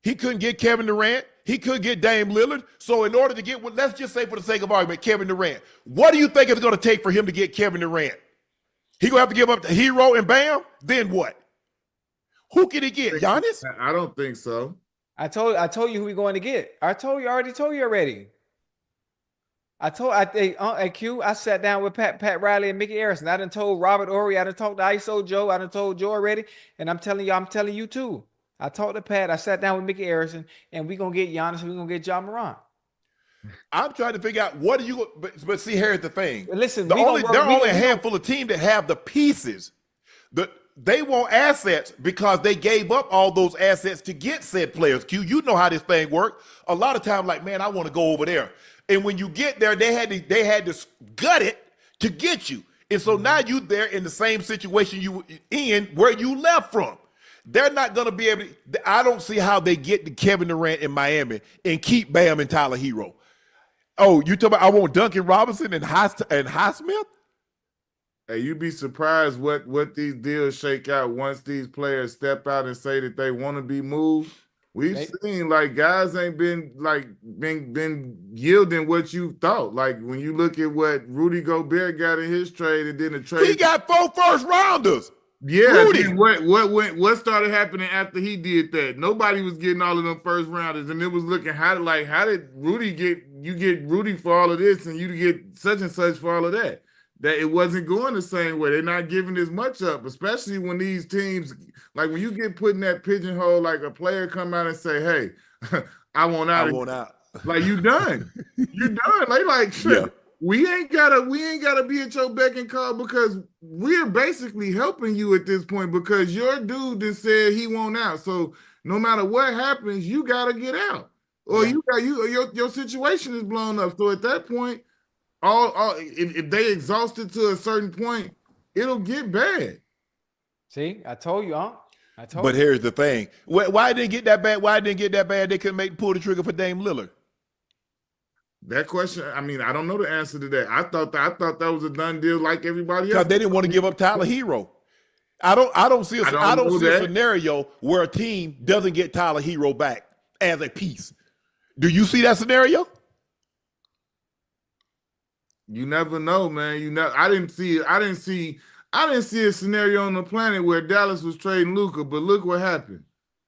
He couldn't get Kevin Durant. He could get Dame Lillard. So in order to get, let's just say for the sake of argument, Kevin Durant. What do you think it's gonna take for him to get Kevin Durant? He gonna have to give up the hero and Bam. Then what? Who can he get? Giannis? I don't think so. I told you who we going to get. I already told you already. I sat down with Pat Riley and Mickey Harrison. I done told Robert Ory. I done talked to ISO Joe. I done told Joe already. And I'm telling you too. I talked to Pat. I sat down with Mickey Harrison, and we gonna get Giannis. We gonna get John Morant. I'm trying to figure out what are you. But see, here's the thing. Listen, there are only a handful of teams that have the pieces. They want assets because they gave up all those assets to get said players. Q, you know how this thing works. A lot of times, like, man, I want to go over there. And when you get there, they had to gut it to get you. And so now you're there in the same situation you were in where you left from. They're not going to be able to. I don't see how they get to Kevin Durant in Miami and keep Bam and Tyler Hero. Oh, you talking about I want Duncan Robinson and Highsmith? Hey, you'd be surprised what these deals shake out once these players step out and say that they want to be moved. We've seen like guys ain't been yielding what you thought. Like when you look at what Rudy Gobert got in his trade and then the trade. He got 4 first rounders. Yeah, Rudy. then what started happening after he did that? Nobody was getting all of them first rounders, and it was looking how did Rudy get Rudy for all of this, and you get such and such for all of that? That it wasn't going the same way. They're not giving as much up, especially when these teams, like when you get put in that pigeonhole, like a player come out and say, "Hey, I want out." I want out. Like you done, you done. Like Yeah. we ain't gotta be at your beck and call because we're basically helping you at this point because your dude just said he won't out. So no matter what happens, you gotta get out, or your situation is blown up. So at that point, if they exhausted to a certain point, it'll get bad. See, I told you, huh? But here's the thing: why didn't it get that bad? Why didn't it get that bad? They couldn't pull the trigger for Dame Lillard. That question, I mean, I don't know the answer to that. I thought that was a done deal, like everybody else. Because they didn't want to give up Tyler Hero. I don't see a scenario where a team doesn't get Tyler Hero back as a piece. Do you see that scenario? You never know, man. I didn't see a scenario on the planet where Dallas was trading Luka, but look what happened.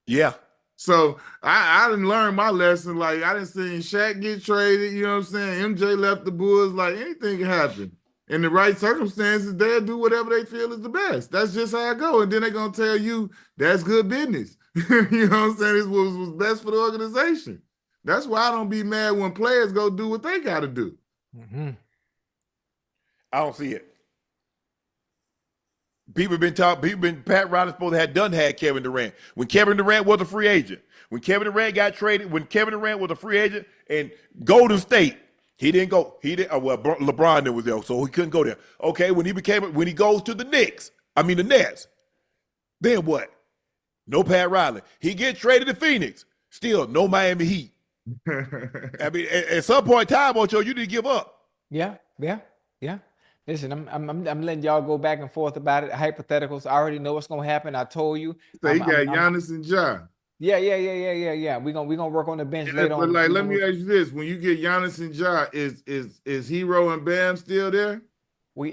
Yeah. So I didn't learn my lesson. Like I didn't see Shaq get traded. You know what I'm saying? MJ left the Bulls. Like anything can happen. In the right circumstances, they'll do whatever they feel is the best. That's just how I go. And then they're gonna tell you that's good business. You know what I'm saying? This was best for the organization. That's why I don't be mad when players go do what they got to do. Mm-hmm. I don't see it. Pat Riley supposed to have had Kevin Durant. When Kevin Durant was a free agent, when Kevin Durant got traded, when Kevin Durant was a free agent and Golden State, he didn't go. LeBron was there, so he couldn't go there. Okay, when he goes to the Nets, then what? No Pat Riley. He gets traded to Phoenix. Still no Miami Heat. I mean, at some point in time, Ocho, you need to give up. Yeah. Listen, I'm letting y'all go back and forth about it. Hypotheticals. I already know what's gonna happen. I told you. So you got Giannis and Ja. Yeah. We're gonna work on the bench later but on. Like, let me ask you this: when you get Giannis and Ja, is Hero and Bam still there?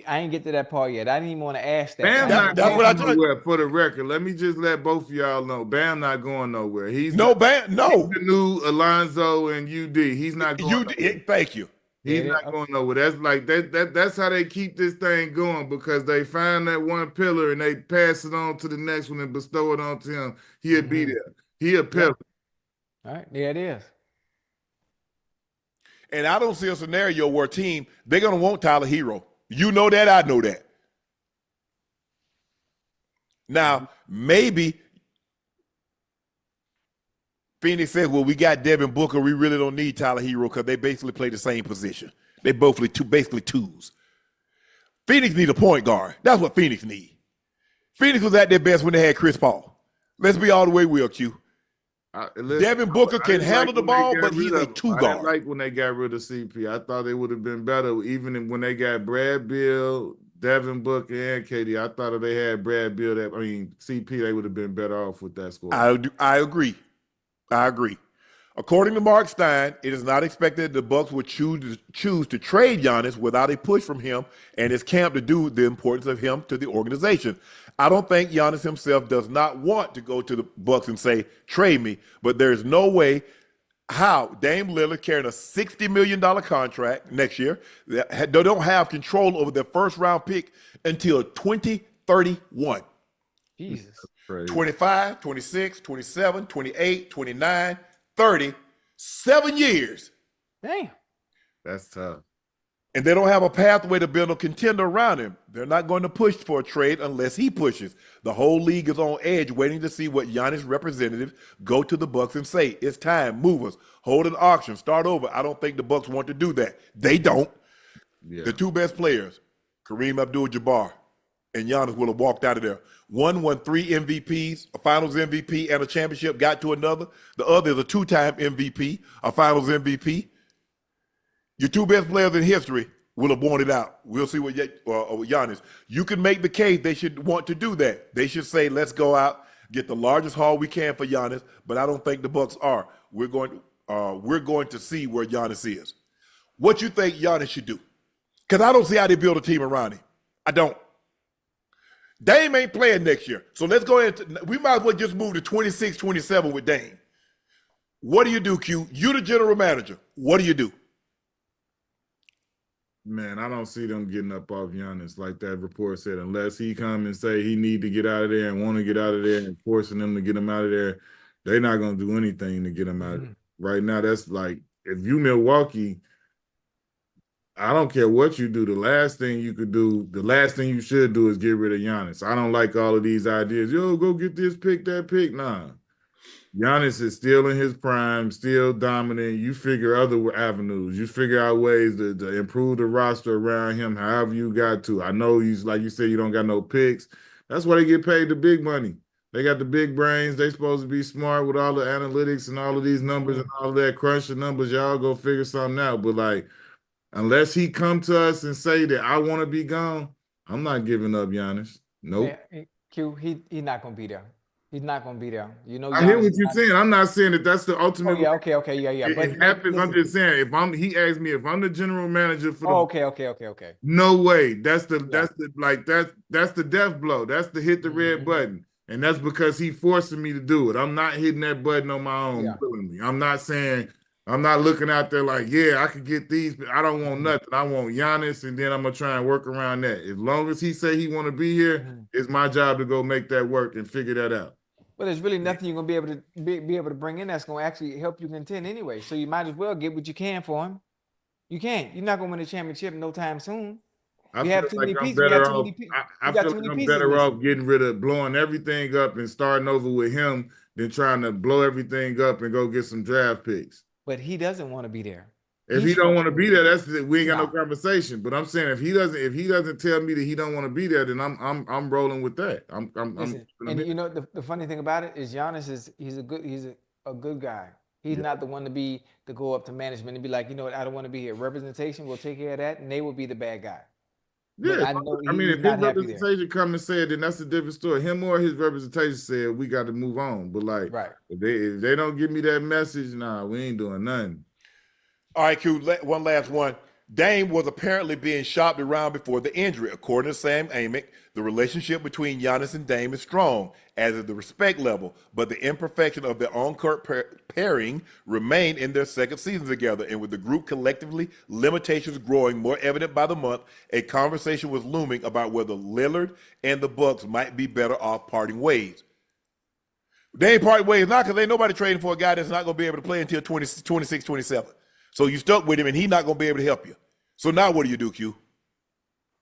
I ain't get to that part yet. I didn't even want to ask that. Bam That's not what I going nowhere. For the record, let me just let both of y'all know: Bam not going nowhere. He's Bam. He's the new Alonzo and UD. He's not going. Thank you. He's not going nowhere. That's like that's how they keep this thing going because they find that one pillar and they pass it on to the next one and bestow it on to him. He'll be there. He'll pillar. All right, there it is. And I don't see a scenario where a team, they're going to want Tyler Hero. You know that, I know that. Now, maybe Phoenix says, well, we got Devin Booker. We really don't need Tyler Hero because they basically play the same position. They both basically twos. Phoenix need a point guard. That's what Phoenix need. Phoenix was at their best when they had Chris Paul. Let's be all the way real, Q. Devin Booker can handle the ball, but he's a two guard. I didn't like when they got rid of CP. I thought they would have been better even when they got Brad Beal, Devin Booker, and KD. I thought if they had Brad Beal, CP, they would have been better off with that score. I agree. According to Mark Stein, it is not expected the Bucks would choose to trade Giannis without a push from him and his camp to do the importance of him to the organization. I don't think Giannis himself does not want to go to the Bucks and say, trade me, but there's no way how Dame Lillard carrying a $60 million contract next year, they don't have control over their first round pick until 2031. Jesus. 25, 26, 27, 28, 29, 30, 7 years. Damn. That's tough. And they don't have a pathway to build a contender around him. They're not going to push for a trade unless he pushes. The whole league is on edge waiting to see what Giannis representatives go to the Bucks and say, it's time, move us, hold an auction, start over. I don't think the Bucks want to do that. They don't. Yeah. The two best players, Kareem Abdul-Jabbar and Giannis, will have walked out of there. One won 3 MVPs, a finals MVP, and a championship, got to another. The other is a 2-time MVP, a finals MVP. Your two best players in history will have worn it out. We'll see what Giannis. You can make the case they should want to do that. They should say, let's go out, get the largest haul we can for Giannis, but I don't think the Bucks are. We're going to see where Giannis is. What you think Giannis should do? Because I don't see how they build a team around him. I don't. Dame ain't playing next year. So let's go ahead. We might as well just move to 26, 27 with Dame. What do you do, Q? You the general manager. What do you do? Man, I don't see them getting up off Giannis like that report said, unless he come and say he need to get out of there and want to get out of there and forcing them to get him out of there. They're not going to do anything to get him out of there. Right now, that's like, if you Milwaukee, I don't care what you do. The last thing you could do, the last thing you should do is get rid of Giannis. I don't like all of these ideas. Yo, go get this pick, that pick. Nah. Giannis is still in his prime, still dominant. You figure other avenues. You figure out ways to improve the roster around him however you got to. I know he's, like you said, you don't got no picks. That's why they get paid the big money. They got the big brains. They supposed to be smart with all the analytics and all of these numbers and all of that. Crunch the numbers. Y'all go figure something out. But, like, unless he come to us and say that I want to be gone, I'm not giving up Giannis. Nope. Yeah, Q, he's not going to be there. He's not going to be there. You know, I hear what you're saying. I'm not saying that that's the ultimate. Oh, yeah, okay, yeah. It happens. I'm just saying, he asked me if I'm the general manager for the. Okay. No way. That's the death blow. That's the hit the red button. And that's because he forcing me to do it. I'm not hitting that button on my own willingly. I'm not saying, I'm not looking out there like, yeah, I could get these, but I don't want nothing. I want Giannis, and then I'm gonna try and work around that. As long as he say he want to be here, it's my job to go make that work and figure that out. But there's really nothing you're gonna be able to bring in that's gonna actually help you contend anyway. So you might as well get what you can for him. You can't. You're not gonna win a championship no time soon. I feel like I'm better off getting rid of blowing everything up and starting over with him than trying to blow everything up and go get some draft picks. But he doesn't want to be there. If he don't want to be there, we ain't got no conversation. But I'm saying if he doesn't tell me that he don't want to be there, then I'm rolling with that. And you know the funny thing about it is Giannis he's a good guy. He's not the one to go up to management and be like, you know what, I don't want to be here. Representation will take care of that, and they will be the bad guy. Yeah, I mean, if his representation come and say it, then that's a different story. Him or his representation said we got to move on. But like, if they don't give me that message, nah, we ain't doing nothing. All right, Q, one last one. Dame was apparently being shopped around before the injury. According to Sam Amick, the relationship between Giannis and Dame is strong, as is the respect level, but the imperfection of their on-court pairing remain in their second season together. And with the group collectively, limitations growing more evident by the month, a conversation was looming about whether Lillard and the Bucks might be better off parting ways. They ain't parting ways now because ain't nobody trading for a guy that's not going to be able to play until 26, 27. So you stuck with him, and he's not going to be able to help you. So now what do you do, Q?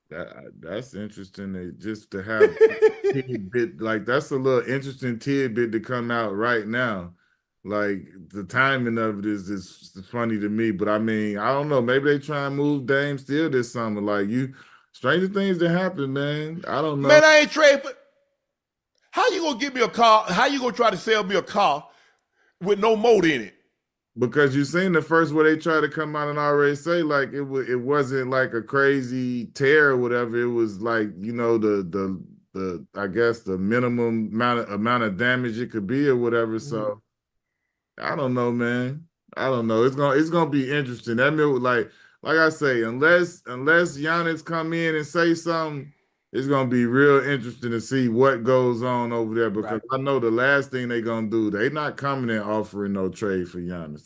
That's interesting just to have tidbit, like that's a little interesting tidbit to come out right now. Like the timing of it is funny to me, but I mean, I don't know. Maybe they try and move Dame still this summer. Like stranger things that happen, man. I don't know. Man, I ain't trading for. How you gonna give me a car? How you gonna try to sell me a car with no motor in it? Because you seen the first where they try to come out and already say like it wasn't like a crazy tear or whatever. It was like, you know, the I guess the minimum amount of damage it could be or whatever. So I don't know, man. I don't know. It's gonna be interesting. That mean, like I say, unless Giannis come in and say something, it's gonna be real interesting to see what goes on over there, because I know the last thing they're gonna do, they not coming and offering no trade for Giannis.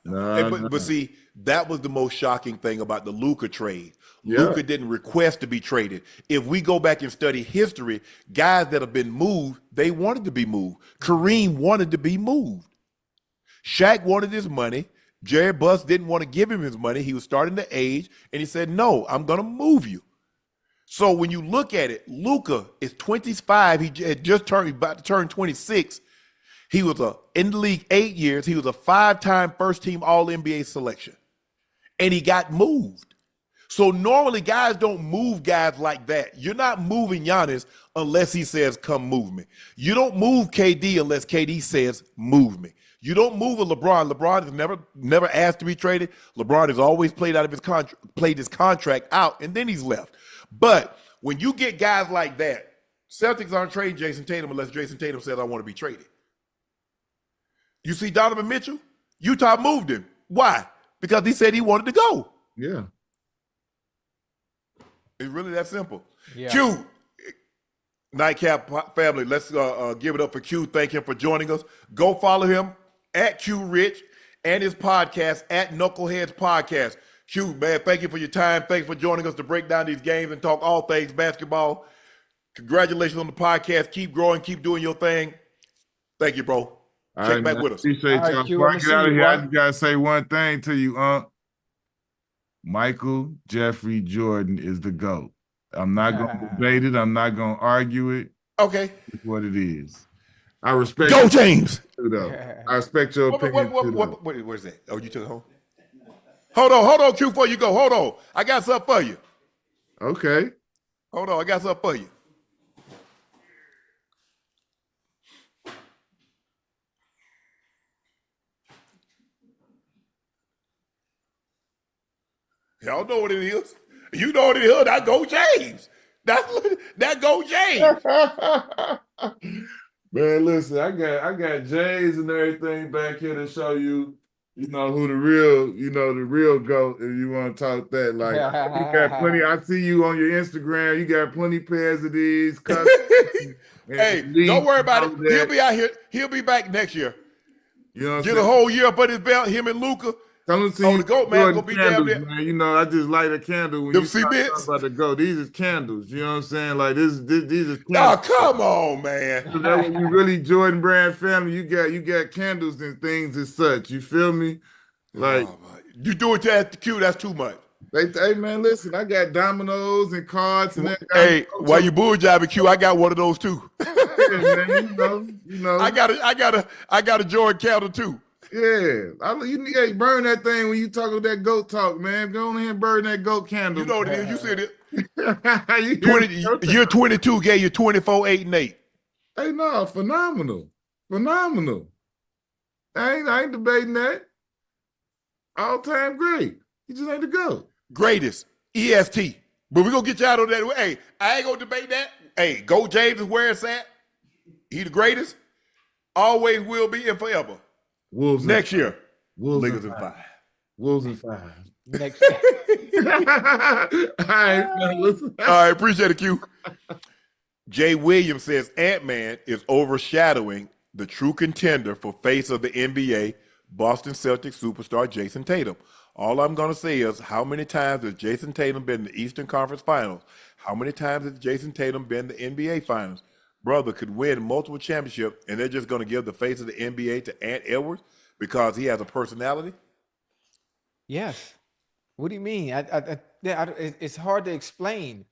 No. But see, that was the most shocking thing about the Luka trade. Luka didn't request to be traded. If we go back and study history, guys that have been moved, they wanted to be moved. Kareem wanted to be moved. Shaq wanted his money. Jerry Buss didn't want to give him his money. He was starting to age, and he said, no, I'm gonna move you. So when you look at it, Luka is 25. He had about to turn 26. He was in the league 8 years. He was a 5-time first-team All-NBA selection, and he got moved. So normally guys don't move guys like that. You're not moving Giannis unless he says, come move me. You don't move KD unless KD says, move me. You don't move a LeBron. LeBron has never asked to be traded. LeBron has always played his contract out, and then he's left. But when you get guys like that, Celtics aren't trading Jason Tatum unless Jason Tatum says, I want to be traded. You see Donovan Mitchell? Utah moved him. Why? Because he said he wanted to go. Yeah. It's really that simple. Yeah. Q, Nightcap family, let's give it up for Q. Thank him for joining us. Go follow him at QRich and his podcast at Knuckleheads Podcast. Q, man, thank you for your time. Thanks for joining us to break down these games and talk all things basketball. Congratulations on the podcast. Keep growing. Keep doing your thing. Thank you, bro. All Check right, back man. with us. Appreciate All right, y'all. Q, Before I I'ma get see out of you, here, I boy. just gotta say one thing to you, Michael Jeffrey Jordan is the GOAT. I'm not gonna debate it. I'm not gonna argue it. Okay. It's what it is. I respect Go, James. you, though. I respect your opinion too, though. Where's that? Oh, you took it home? Hold on, Q, before you go. Hold on. I got something for you. Okay. Hold on, I got something for you. Y'all know what it is. You know what it is. That go James. That go James. Man, listen, I got Jays and everything back here to show you, who the real GOAT, if you want to talk that. Like, you got plenty. I see you on your Instagram. You got plenty pairs of these. Hey, don't worry about it. He'll be out here. He'll be back next year. You know what I'm Get saying? a whole year up on his belt, him and Luca. Come and see the GOAT, man, gonna be damn candles, there. man. I just light a candle when Them you talk cements? about the GOAT. These is candles. You know what I'm saying? Like these is Oh, candles. come on, man. So that when you really Jordan Brand family, you got candles and things as such. You feel me? Like You do it to Q, that's too much. hey man, listen, I got dominoes and cards and that. Hey, while you bull jobbing, Q, I got one of those too. Yeah, man, you know. I got a Jordan candle too. Yeah, you need to burn that thing when you talk with that goat talk, man. Go on ahead and burn that goat candle. You know what it is. You said it. You hear Year 22 gave you 24, 8, and 8. Hey, no, phenomenal. I ain't debating that. All time great. He just ain't the GOAT. Greatest. EST. But we're going to get you out of that. Hey, I ain't going to debate that. Hey, Go James is where it's at. He the greatest. Always will be and forever. Wolves next year. Wolves Lakers in 5. 5. Wolves in 5. Next year. All right, man, listen. All right, appreciate it, Q. Jay Williams says Antman is overshadowing the true contender for face of the NBA, Boston Celtics superstar Jason Tatum. All I'm going to say is, how many times has Jason Tatum been in the Eastern Conference Finals? How many times has Jason Tatum been in the NBA Finals? Brother could win multiple championships, and they're just going to give the face of the NBA to Ant Edwards because he has a personality? Yes. What do you mean? It's hard to explain.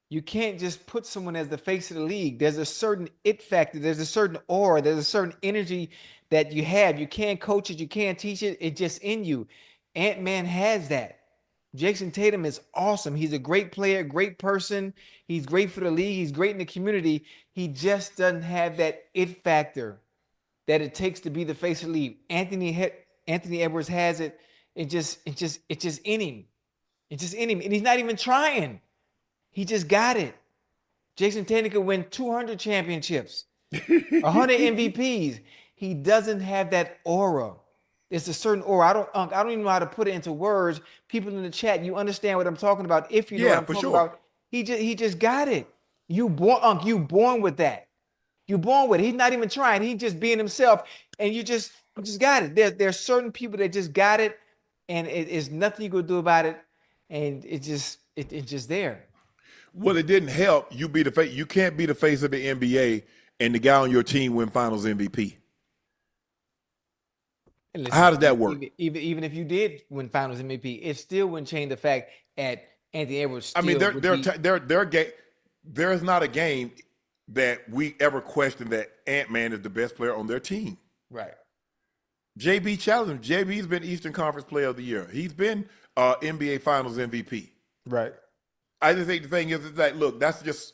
You can't just put someone as the face of the league. There's a certain it factor. There's a certain aura. There's a certain energy that you have. You can't coach it. You can't teach it. It's just in you. Ant-Man has that. Jason Tatum is awesome. He's a great player, great person. He's great for the league. He's great in the community. He just doesn't have that it factor that it takes to be the face of the league. Anthony Edwards has it. It's just in him. It's just in him. And he's not even trying. He just got it. Jason Tatum could win 200 championships, 100 MVPs. He doesn't have that aura. It's a certain aura. I don't even know how to put it into words. People in the chat, you understand what I'm talking about. If you know what I'm talking about, he just got it. You born with that. You born with it. He's not even trying. He's just being himself, and you just got it. There's certain people that just got it, and it's nothing you could do about it, and it's just there. Well, it didn't help. You be the face. You can't be the face of the NBA and the guy on your team win Finals MVP. Listen, how does that work? Even if you did win Finals MVP, it still wouldn't change the fact that Anthony Edwards. I mean, there's not a game that we ever questioned that Ant-Man is the best player on their team. Right. JB challenged him. JB's been Eastern Conference Player of the Year. He's been NBA Finals MVP. Right. I just think the thing is that, look, that's just,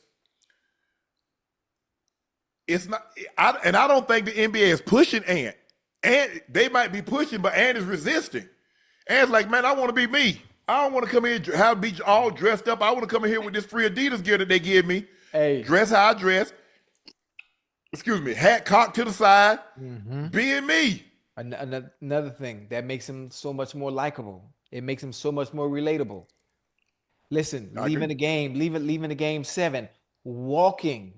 it's not, I don't think the NBA is pushing Ant. Ant, they might be pushing, but Ant is resisting. Ant's like, man, I want to be me. I don't want to come in and be all dressed up. I want to come in here with this free Adidas gear that they give me. Hey. Dress how I dress. Excuse me. Hat cocked to the side. Mm-hmm. Being me. Another thing that makes him so much more likable. It makes him so much more relatable. Listen, I leaving agree. the game, leaving the game 7, walking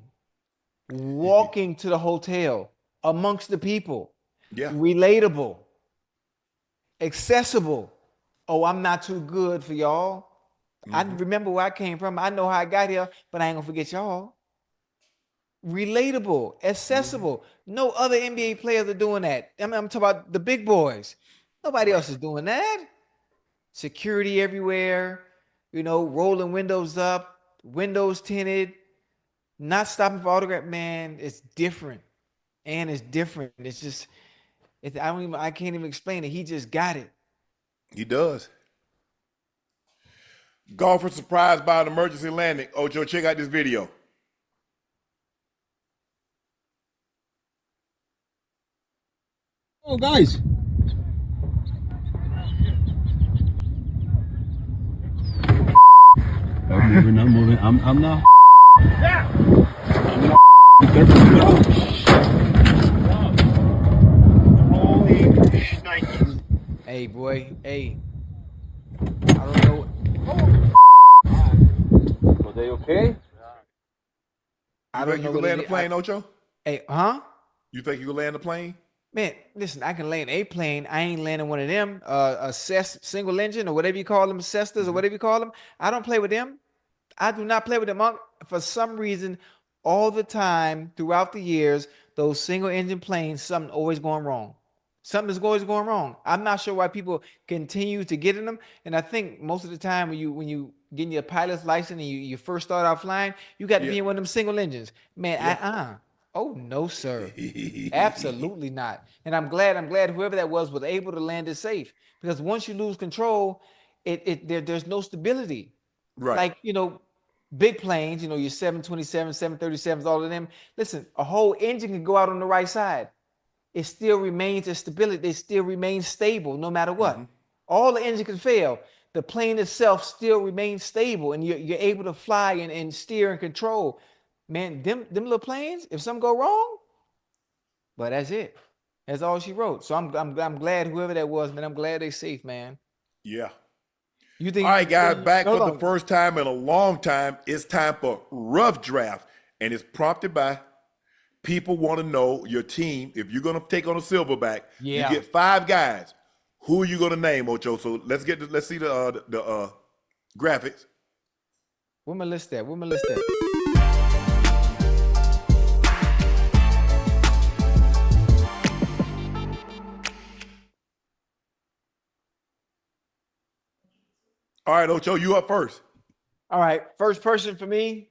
to the hotel amongst the people, Yeah. relatable, accessible. Oh, I'm not too good for y'all. I remember where I came from. I know how I got here, but I ain't gonna forget y'all. Relatable, accessible. No other NBA players are doing that. I'm talking about the big boys. Nobody Right. else is doing that. Security everywhere, rolling windows up, windows tinted, not stopping for autograph. Man, it's different. And it's different. It's just, I can't even explain it. He just got it. He does. Golfer surprised by an emergency landing. Ocho, check out this video. Oh, guys. I'm moving. I'm not. Yeah. I'm not. Holy shit. Hey, boy. Hey. I don't know. Are they okay? I You don't think know you can what it land the is. plane, Ocho? Hey, huh? You think you can land the plane? Man, listen, I can land a plane. I ain't landing one of them, single engine or whatever you call them, Cestas or whatever you call them. I don't play with them. I do not play with them. For some reason, all the time throughout the years, those single engine planes, something always going wrong. Something is always going wrong. I'm not sure why people continue to get in them. And I think most of the time when you getting your pilot's license and you first start out flying, you got to Yeah. be in one of them single engines. Man, Yeah. oh no, sir. Absolutely not. And I'm glad whoever that was able to land it safe. Because once you lose control, there's no stability. Right. Like, big planes, your 727, 737s, all of them. Listen, a whole engine can go out on the right side. It still remains a stability. It still remains stable no matter what. All the engine can fail. The plane itself still remains stable and you're able to fly and steer and control. Man, them little planes, if something go wrong, but that's it. That's all she wrote. So I'm glad whoever that was, man. I'm glad they safe, man. Yeah. You All right, think? guys, back for Hold the on. first time in a long time. It's time for Rough Draft, and it's prompted by people want to know your team. If you're going to take on a Silverback, you Yeah. get 5 guys. Who are you going to name, Ocho? So let's see the graphics. Where my list at? Where my list at? All right, Ocho, you up first. All right. First person for me.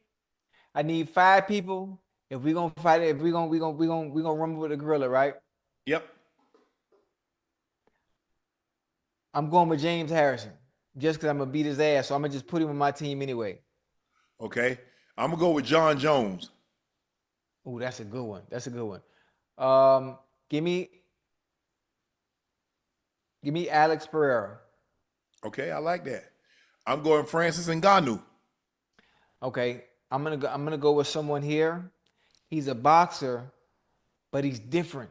I need 5 people. If we're gonna fight it, if we're gonna run with the gorilla, right? Yep. I'm going with James Harrison. Just because I'm gonna beat his ass. So I'm gonna just put him on my team anyway. Okay. I'm going to go with John Jones. Oh, that's a good one. That's a good one. Um, give me Alex Pereira. Okay, I like that. I'm going Francis Ngannou. Okay. I'm gonna go with someone here. He's a boxer, but he's different.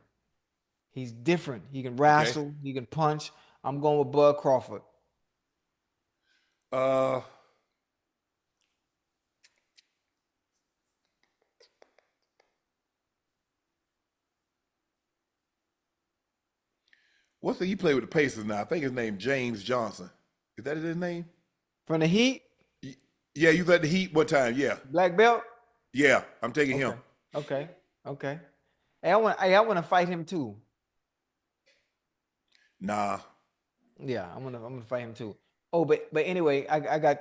He's different. He can Okay. wrestle, he can punch. I'm going with Bud Crawford. Uh, he play with the Pacers now? I think his name James Johnson. Is that his name? From the Heat, Yeah, you let the Heat one time. Yeah. black belt. Yeah, I'm taking him. Okay. Okay. Okay. I want to fight him too. Nah. Yeah, I'm gonna fight him too. Oh, but anyway, I got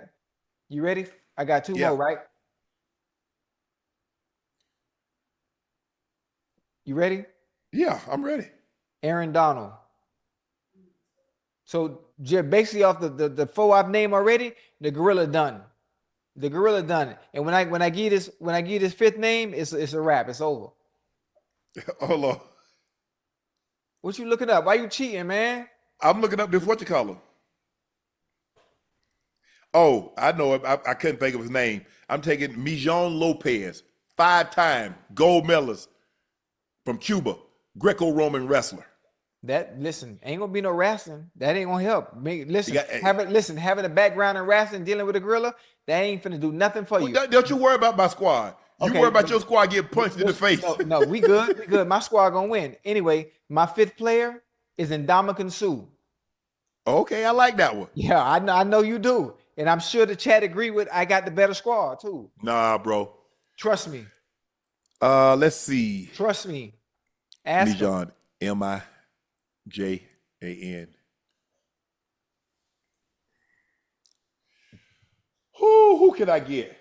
you ready? I got 2 Yeah. more, right? You ready? Yeah, I'm ready. Aaron Donald. So basically off the 4 I've named already, the gorilla done. The gorilla done it. And when I give this 5th name, it's a wrap. It's over. Hold on. What you looking up? Why you cheating, man? I'm looking up this what you call him. Oh, I know it. I couldn't think of his name. I'm taking Mijon Lopez, 5-time gold medalist from Cuba, Greco-Roman wrestler. Listen, ain't gonna be no wrestling. That ain't gonna help. Listen, got- having a background in wrestling, dealing with a gorilla, that ain't finna do nothing for you. Don't you worry about my squad. You Okay, worry about your squad getting punched in the face. No, we good. We good. My squad gonna win. Anyway, my 5th player is Ndamukong Suh. Okay, I like that one. Yeah, I know you do. And I'm sure the chat agree with I got the better squad too. Nah, bro. Trust me. Let's see. Trust me. Ask him. Mijan, Mijan. Who can I get?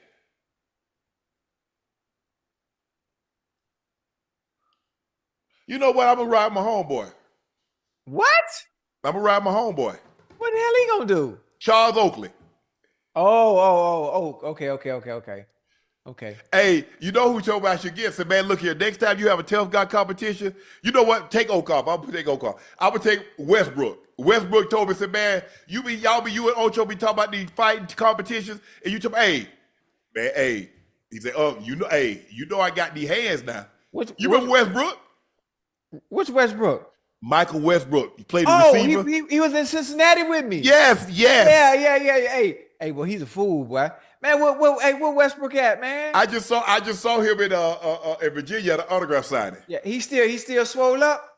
You know what? I'm gonna ride my homeboy. What? I'm gonna ride my homeboy. What the hell he gonna do? Charles Oakley. Oh. Okay. Hey, you know who told me I should get? So, man, look here. Next time you have a tough guy competition, you know what? Take Oak off. I'm gonna take Oak off. I'm gonna take Westbrook. Westbrook told me, said, man, you and Ocho be talking about these fighting competitions, and you talk, hey, man, hey. He said, you know I got these hands now. You remember Westbrook? Which Westbrook? Michael Westbrook. He played the receiver. He was in Cincinnati with me. Yes. Yeah. Hey, well, he's a fool, boy. Man, where Westbrook at, man? I just saw him in Virginia at an autograph signing. Yeah, he still swole up.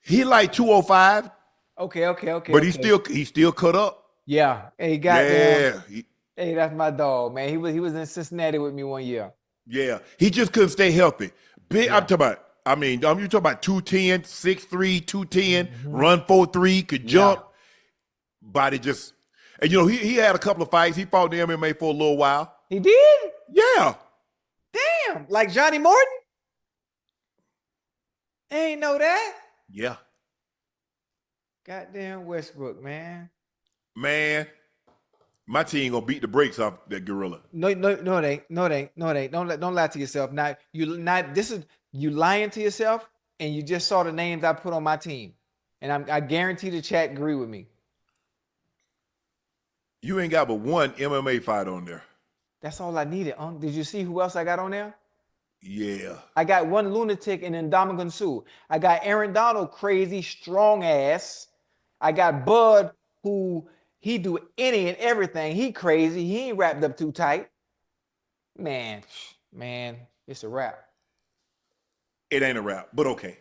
He like 205. Okay. But he still cut up. Yeah. Hey, Hey, that's my dog, man. He was in Cincinnati with me one year. Yeah. He just couldn't stay healthy. Big. Yeah. I'm talking about. You talking about 210, 6'3", 210, run 4'3", could jump. Body just, and he had a couple of fights. He fought in the MMA for a little while. He did? Yeah. Damn. Like Johnny Morton? Ain't know that. Yeah. Goddamn Westbrook, man. Man, my team gonna beat the brakes off that gorilla. No, it ain't. Don't lie to yourself. Now you lying to yourself, and you just saw the names I put on my team, and I guarantee the chat agree with me. You ain't got but one MMA fight on there. That's all I needed. Did you see who else I got on there? Yeah. I got one lunatic and then Ndamukong Suh. I got Aaron Donald, crazy strong ass. I got Bud, who he do any and everything. He crazy. He ain't wrapped up too tight. Man, it's a wrap. It ain't a wrap, but okay.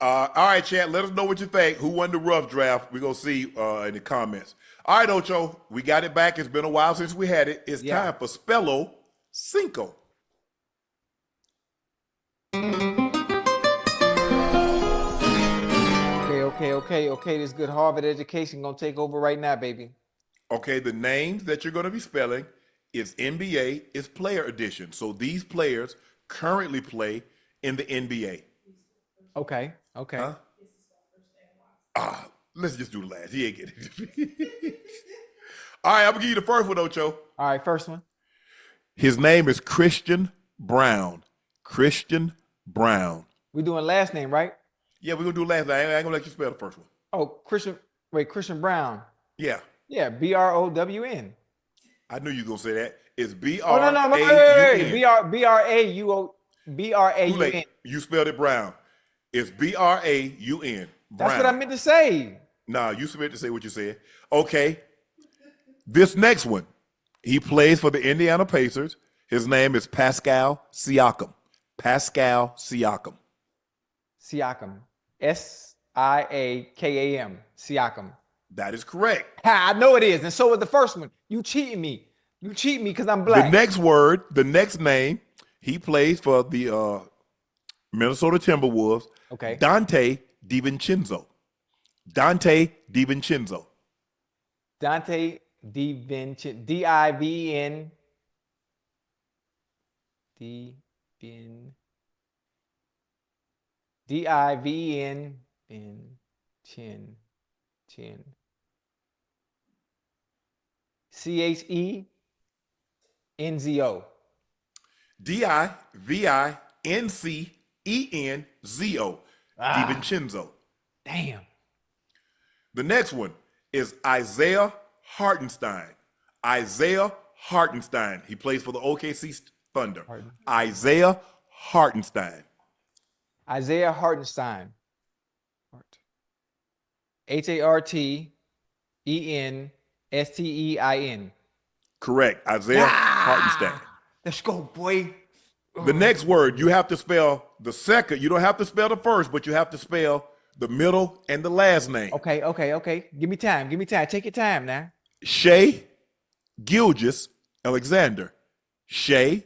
All right, chat. Let us know what you think. Who won the rough draft? We're going to see in the comments. All right, Ocho. We got it back. It's been a while since we had it. It's time for Spello Cinco. Okay. This good Harvard education going to take over right now, baby. Okay, the names that you're going to be spelling is NBA, is player edition. So these players currently play in the NBA. Okay. Huh? Let's just do the last. He ain't getting it. All right, I'm going to give you the first one, Ocho. All right, first one. His name is Christian Brown. Christian Brown. We doing last name, right? Yeah, we're going to do last name. I ain't going to let you spell the first one. Oh, Christian Brown. Yeah. Yeah, BROWN. I knew you were going to say that. It's B-R-A-U-N. Oh, no, wait. B-R-A-U-N. You spelled it Brown. It's B-R-A-U-N. That's what I meant to say. Nah, you meant to say what you said. Okay. This next one, he plays for the Indiana Pacers. His name is Pascal Siakam. Pascal Siakam. Siakam. S-I-A-K-A-M. Siakam. That is correct. I know it is. And so was the first one. You cheating me. You cheat me because I'm black. The next name, he plays for the Minnesota Timberwolves. Okay. Dante DiVincenzo. Dante DiVincenzo. Dante DiVincenzo. D-I-V-N. D-I-V-N. Chin. C-H-E-N-Z-O. D-I-V-I-N-C-E-N-Z-O. DiVincenzo. Damn. The next one is Isaiah Hartenstein. Isaiah Hartenstein. He plays for the OKC Thunder. Isaiah Hartenstein. Isaiah Hartenstein. Hartenstein. Correct. Isaiah Hartenstein. Let's go, boy. The next word, you have to spell the second. You don't have to spell the first, but you have to spell the middle and the last name. Okay. Give me time. Take your time now. Shai Gilgeous Alexander. Shai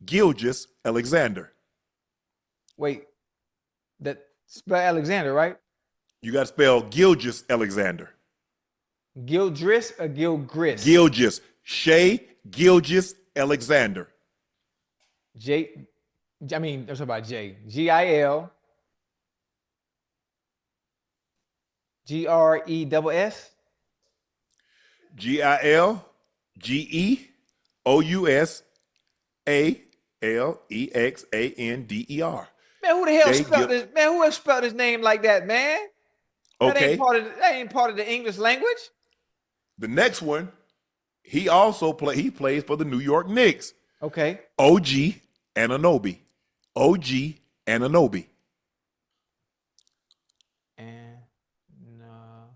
Gilgeous Alexander. Wait. That spell Alexander, right? You got to spell Gilgeous Alexander. Gildris or Gilgris? Gilgeous. Shai Gilgeous Alexander. I'm talking about J. G-I-L. G-R-E-S-S. Gilgeousalexander. Man, who the hell spelled this? Man, who else spelled his name like that, man? Okay. That ain't part of the English language. The next one, he plays for the New York Knicks. Okay. OG Anunoby. OG Anunoby. And no.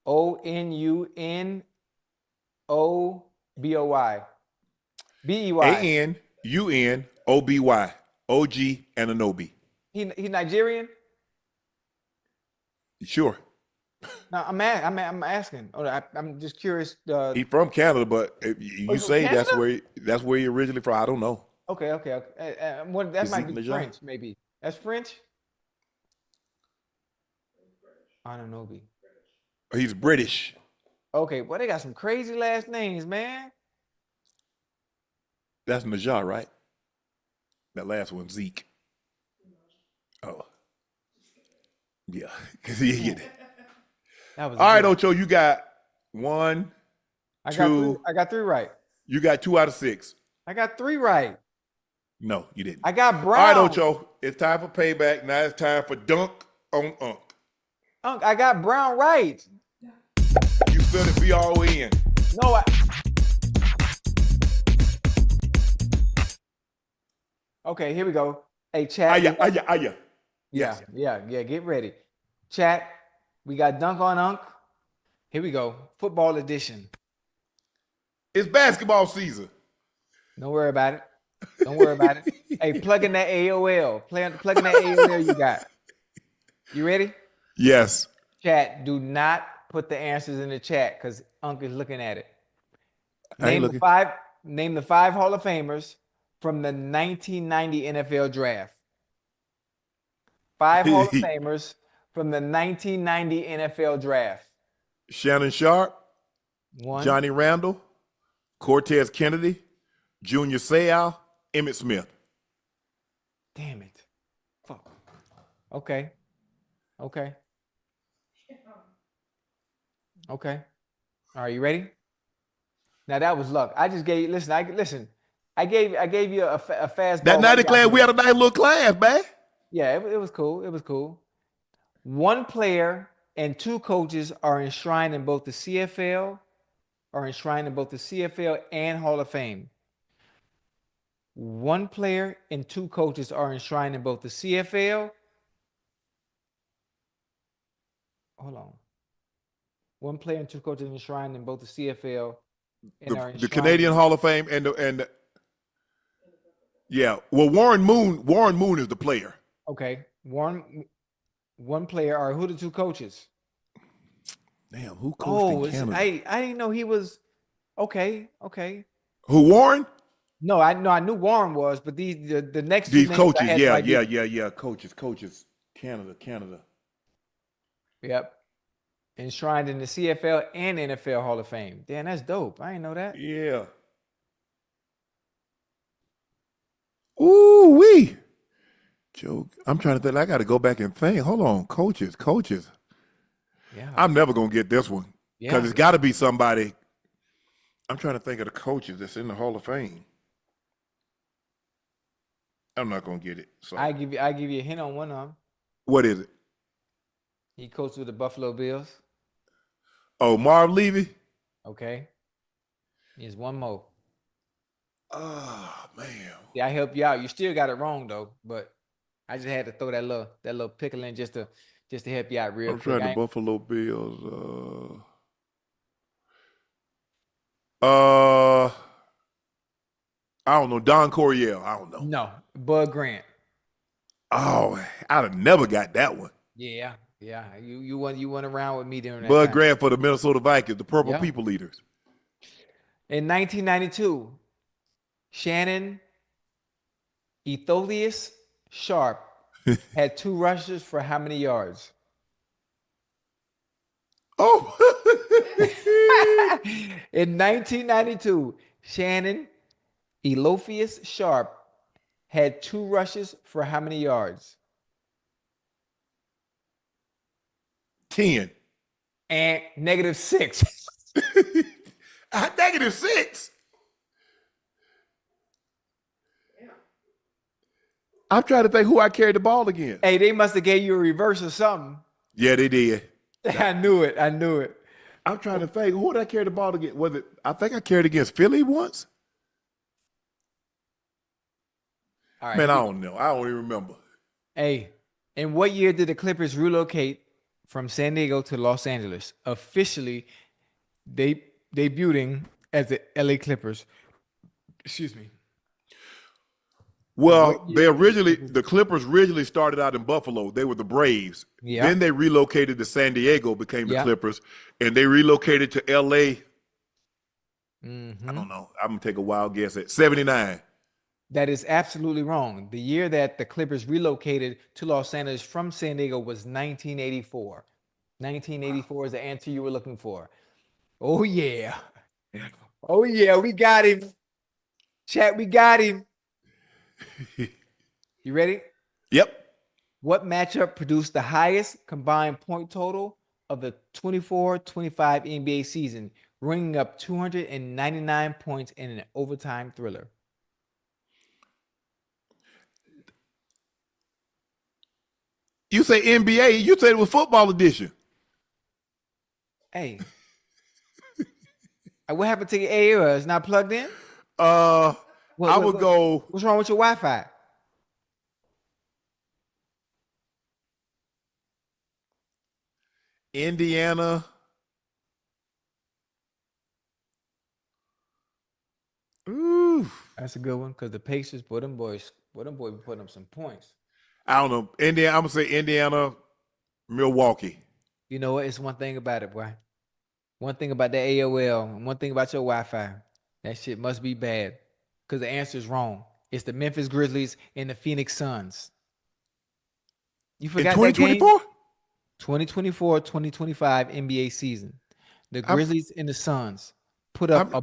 O-N-U-N-O-B-O-Y. B-E-Y. A-N-U-N-O-B-Y. OG Anunoby. He Nigerian? Sure. No, I'm asking. I'm just curious. He's from Canada, but if you say that's where he originally from. I don't know. Okay. That might be French, maybe. That's French? Anunoby. He's British. Okay, well, they got some crazy last names, man. That's Najah, right? That last one, Zeke. Oh. Yeah. You get it. That was all right, Ocho, you got one, two. I got 3 right. You got 2 out of 6. I got 3 right. No, you didn't. I got Brown. All right, Ocho, it's time for payback. Now it's time for dunk on Unk. I got Brown right. You spelled it B-R-O-N. No, Okay, here we go. Hey, chat. Ayyy. Yeah, get ready. Chat, we got Dunk on Unk. Here we go. Football edition. It's basketball season. Don't worry about it. Hey, plug in that AOL. Plug in that AOL you got. You ready? Yes. Chat, do not put the answers in the chat because Unk is looking at it. Name the 5 Hall of Famers from the 1990 NFL Draft. 5 Hall of Famers from the 1990 NFL Draft. Shannon Sharpe, 1. Johnny Randall, Cortez Kennedy, Junior Seau, Emmitt Smith. Damn it. Fuck. Okay. Are you ready? Now that was luck. I just gave I gave you a fast That 90 class, we had a nice little class, man. Yeah, it was cool. 1 player and 2 coaches are enshrined in both the CFL and Hall of Fame. 1 player and 2 coaches are enshrined in both the CFL. Hold on. 1 player and 2 coaches enshrined in both the CFL and the Canadian Hall of Fame and yeah. Well, Warren Moon is the player. Okay. One player. Or who are the 2 coaches? Damn, who coached in Canada? I didn't know he was. Okay. Who, Warren? No, I knew Warren was, but the next 2 these names coaches, yeah. Coaches. Canada. Yep. Enshrined in the CFL and NFL Hall of Fame. Damn, that's dope. I didn't know that. Yeah. Ooh wee. Joke. I'm trying to think. I got to go back and think. Hold on, coaches. Yeah. I'm never gonna get this one because Yeah. it's got to be somebody. I'm trying to think of the coaches that's in the Hall of Fame. I'm not gonna get it. So I give you a hint on one of them. what is it? He coached with the Buffalo Bills. Oh, Marv Levy. Okay. Here's 1 more. Oh man. Yeah, I help you out. You still got it wrong though, but I just had to throw that little pickle in just to just to help you out real I'm quick. trying the Buffalo Bills. I don't know. Don Coryell. I don't know. No, Bud Grant. Oh, I'd have never got that one. Yeah. You went around with me during that Bud time. Grant for the Minnesota Vikings, the Purple Yeah. People Eaters. In 1992, Shannon Sharpe had 2 rushes for how many yards? Oh. In 1992, Shannon Sharpe had 2 rushes for how many yards? 10. And -6. -6. I'm trying to think who I carried the ball against. Hey, they must have gave you a reverse or something. Yeah, they did. I knew it. I'm trying to think who did I carry the ball against? Was it? I think I carried against Philly once. All right. Man, I don't know. I don't even remember. Hey, in what year did the Clippers relocate from San Diego to Los Angeles, officially debuting as the LA Clippers? Excuse me. Well, the Clippers originally started out in Buffalo. They were the Braves. Yeah. Then they relocated to San Diego, became the Yeah. Clippers, and they relocated to LA. Mhm. I don't know. I'm gonna take a wild guess at 79. That is absolutely wrong. The year that the Clippers relocated to Los Angeles from San Diego was 1984. 1984 is the answer you were looking for. Oh, yeah. Oh, yeah. We got him. Chat, we got him. You ready? Yep. What matchup produced the highest combined point total of the 24-25 NBA season, ringing up 299 points in an overtime thriller? You say NBA, you said it was football edition. Hey. What happened to your AOL? It's not plugged in? I would go. What's wrong with your Wi-Fi? Indiana. Ooh. That's a good one because the Pacers, boy, them boys be putting up some points. I don't know. Indiana. I'm gonna say Indiana, Milwaukee. You know what? It's one thing about it, boy. One thing about the AOL, and one thing about your Wi-Fi. That shit must be bad because the answer is wrong. It's the Memphis Grizzlies and the Phoenix Suns. You forgot that game? 2024? 2024-2025 NBA season. The Grizzlies and the Suns put up a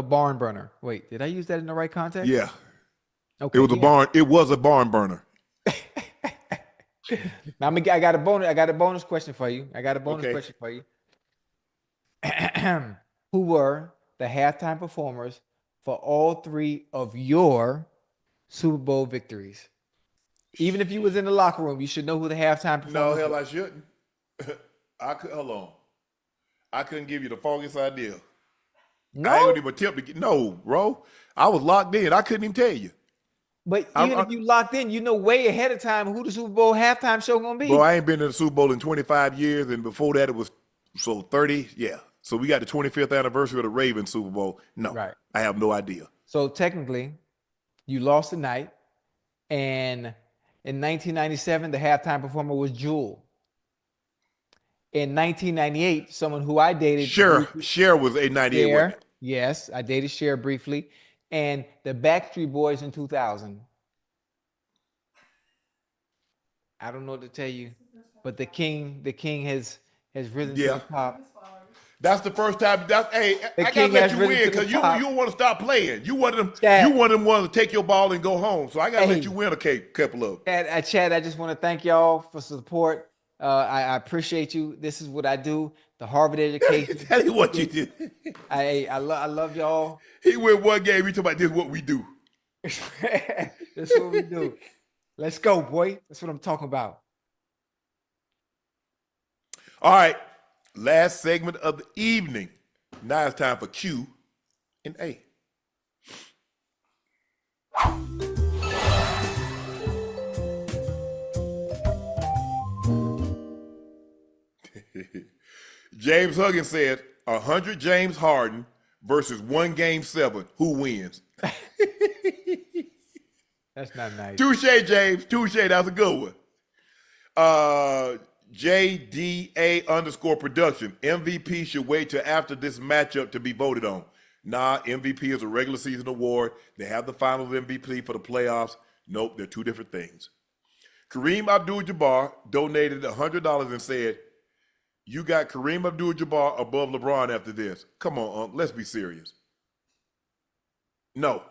barn burner. Wait, did I use that in the right context? Yeah. Okay. It was a barn burner. Now I got a bonus question for you. Who were the halftime performers for all 3 of your Super Bowl victories? Even if you was in the locker room, you should know who the halftime performers No, hell, were. I shouldn't. Hold on. I couldn't give you the foggiest idea. No, I ain't even attempt to get. No, bro. I was locked in. I couldn't even tell you. but even if you locked in, you know way ahead of time who the Super Bowl halftime show gonna be. Bro, I ain't been in the Super Bowl in 25 years, and before that it was 30. Yeah. So we got the 25th anniversary of the Ravens Super Bowl. No, Right. I have no idea. So technically, you lost tonight, and in 1997, the halftime performer was Jewel. In 1998, someone who I dated. Cher was a 98. wasn't it? Yes, I dated Cher briefly. And the Backstreet Boys in 2000. I don't know what to tell you, but the king has risen to the top. That's the first time. I gotta king let has you risen win to the because you top. don't want to stop playing. You want them. Chad. You want them ones to take your ball and go home. So I gotta Hey. let you win a couple of them. Chad, I just want to thank y'all for support. I appreciate you. This is what I do. The Harvard education. Tell you what you did. I love y'all. He win one game. He talking about this is what we do. That's what we do. Let's go, boy. That's what I'm talking about. All right. Last segment of the evening. Now it's time for Q and A. James Huggins said 100 James Harden versus 1 Game 7. Who wins? That's not nice. Touche, James. Touche. That's a good one. JDA_production. MVP should wait till after this matchup to be voted on. Nah, MVP is a regular season award. They have the finals MVP for the playoffs. Nope, they're two different things. Kareem Abdul-Jabbar donated $100 and said, you got Kareem Abdul-Jabbar above LeBron after this. Come on, let's be serious. No.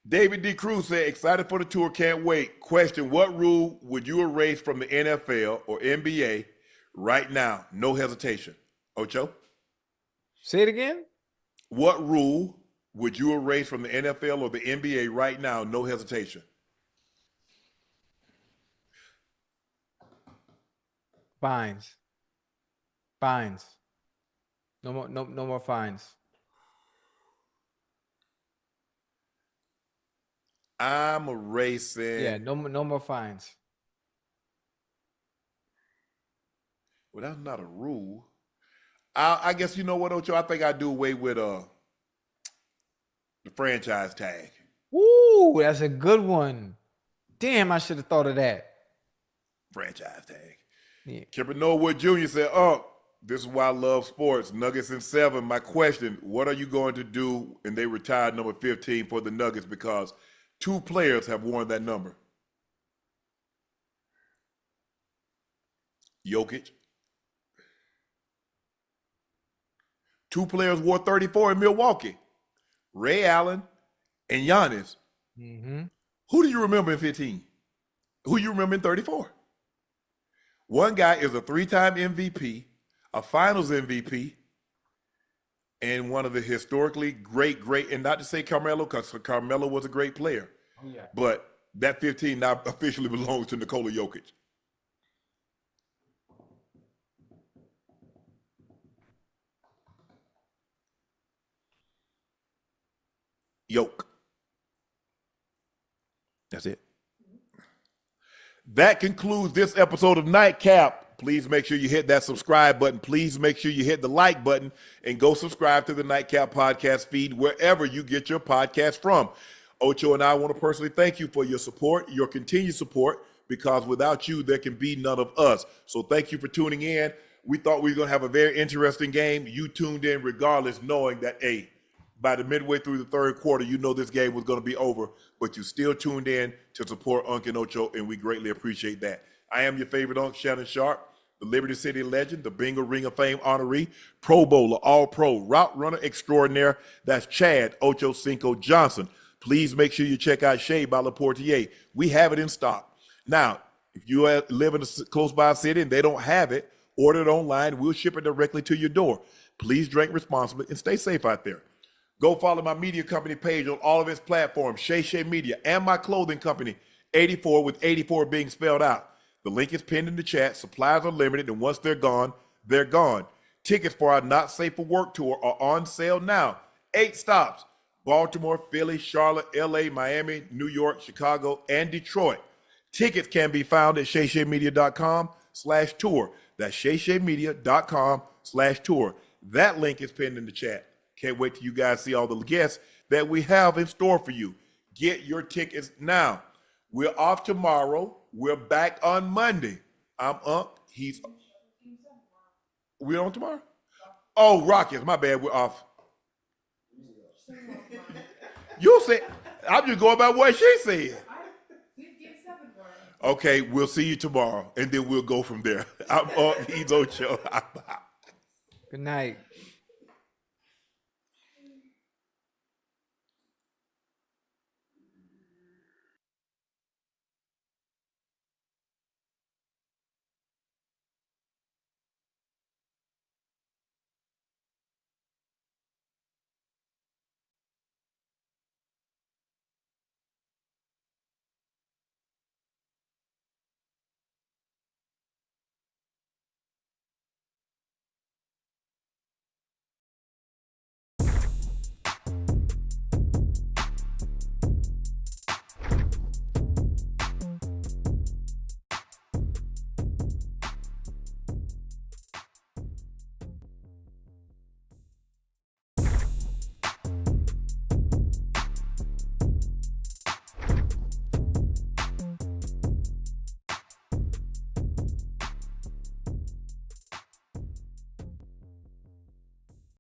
David D. Cruz said, excited for the tour, can't wait. Question, what rule would you erase from the NFL or NBA right now? No hesitation. Ocho? Say it again? What rule would you erase from the NFL or the NBA right now? No hesitation. Fines. Fines. No more fines. I'm erasing. Yeah, no more fines. Well, that's not a rule. I guess you know what, Ocho? I think I do away with the franchise tag. Ooh, that's a good one. Damn, I should have thought of that. Franchise tag. Yeah. Kipper Norwood Jr. said, oh, this is why I love sports. Nuggets in 7. My question, what are you going to do? And they retired number 15 for the Nuggets because 2 players have worn that number. Jokic. 2 players wore 34 in Milwaukee. Ray Allen and Giannis. Mm-hmm. Who do you remember in 15? Who you remember in 34? One guy is a 3-time MVP, a finals MVP, and one of the historically great, and not to say Carmelo, because Carmelo was a great player. Oh, yeah. But that 15 now officially belongs to Nikola Jokic. Yoke. That's it. That concludes this episode of Nightcap. Please make sure you hit that subscribe button. Please make sure you hit the like button and go subscribe to the Nightcap podcast feed wherever you get your podcast from. Ocho and I want to personally thank you for your support, your continued support, because without you, there can be none of us. So thank you for tuning in. We thought we were going to have a very interesting game. You tuned in regardless, knowing that, hey, by the midway through the third quarter, you know this game was going to be over, but you still tuned in to support Unc and Ocho, and we greatly appreciate that. I am your favorite Unc, Shannon Sharpe, the Liberty City legend, the Bingo Ring of Fame honoree, Pro Bowler, All-Pro, route runner extraordinaire. That's Chad Ochocinco Johnson. Please make sure you check out Shea by LaPortier. We have it in stock. Now, if you live in a close by city and they don't have it, order it online. We'll ship it directly to your door. Please drink responsibly and stay safe out there. Go follow my media company page on all of its platforms, Shay Media, and my clothing company, 84 with 84 being spelled out. The link is pinned in the chat. Supplies are limited, and once they're gone, they're gone. Tickets for our Not Safe for Work tour are on sale now. 8 stops: Baltimore, Philly, Charlotte, LA, Miami, New York, Chicago, and Detroit. Tickets can be found at shayshaymedia.com/tour. That's shayshaymedia.com/tour. That link is pinned in the chat. Can't wait till you guys see all the guests that we have in store for you. Get your tickets now. We're off tomorrow. We're back on Monday. I'm Unc. We're on tomorrow? Oh, Rockets. My bad. We're off. You said, I'm just going by what she said. Okay, we'll see you tomorrow, and then we'll go from there. I'm Unc. He's Ocho. Good night.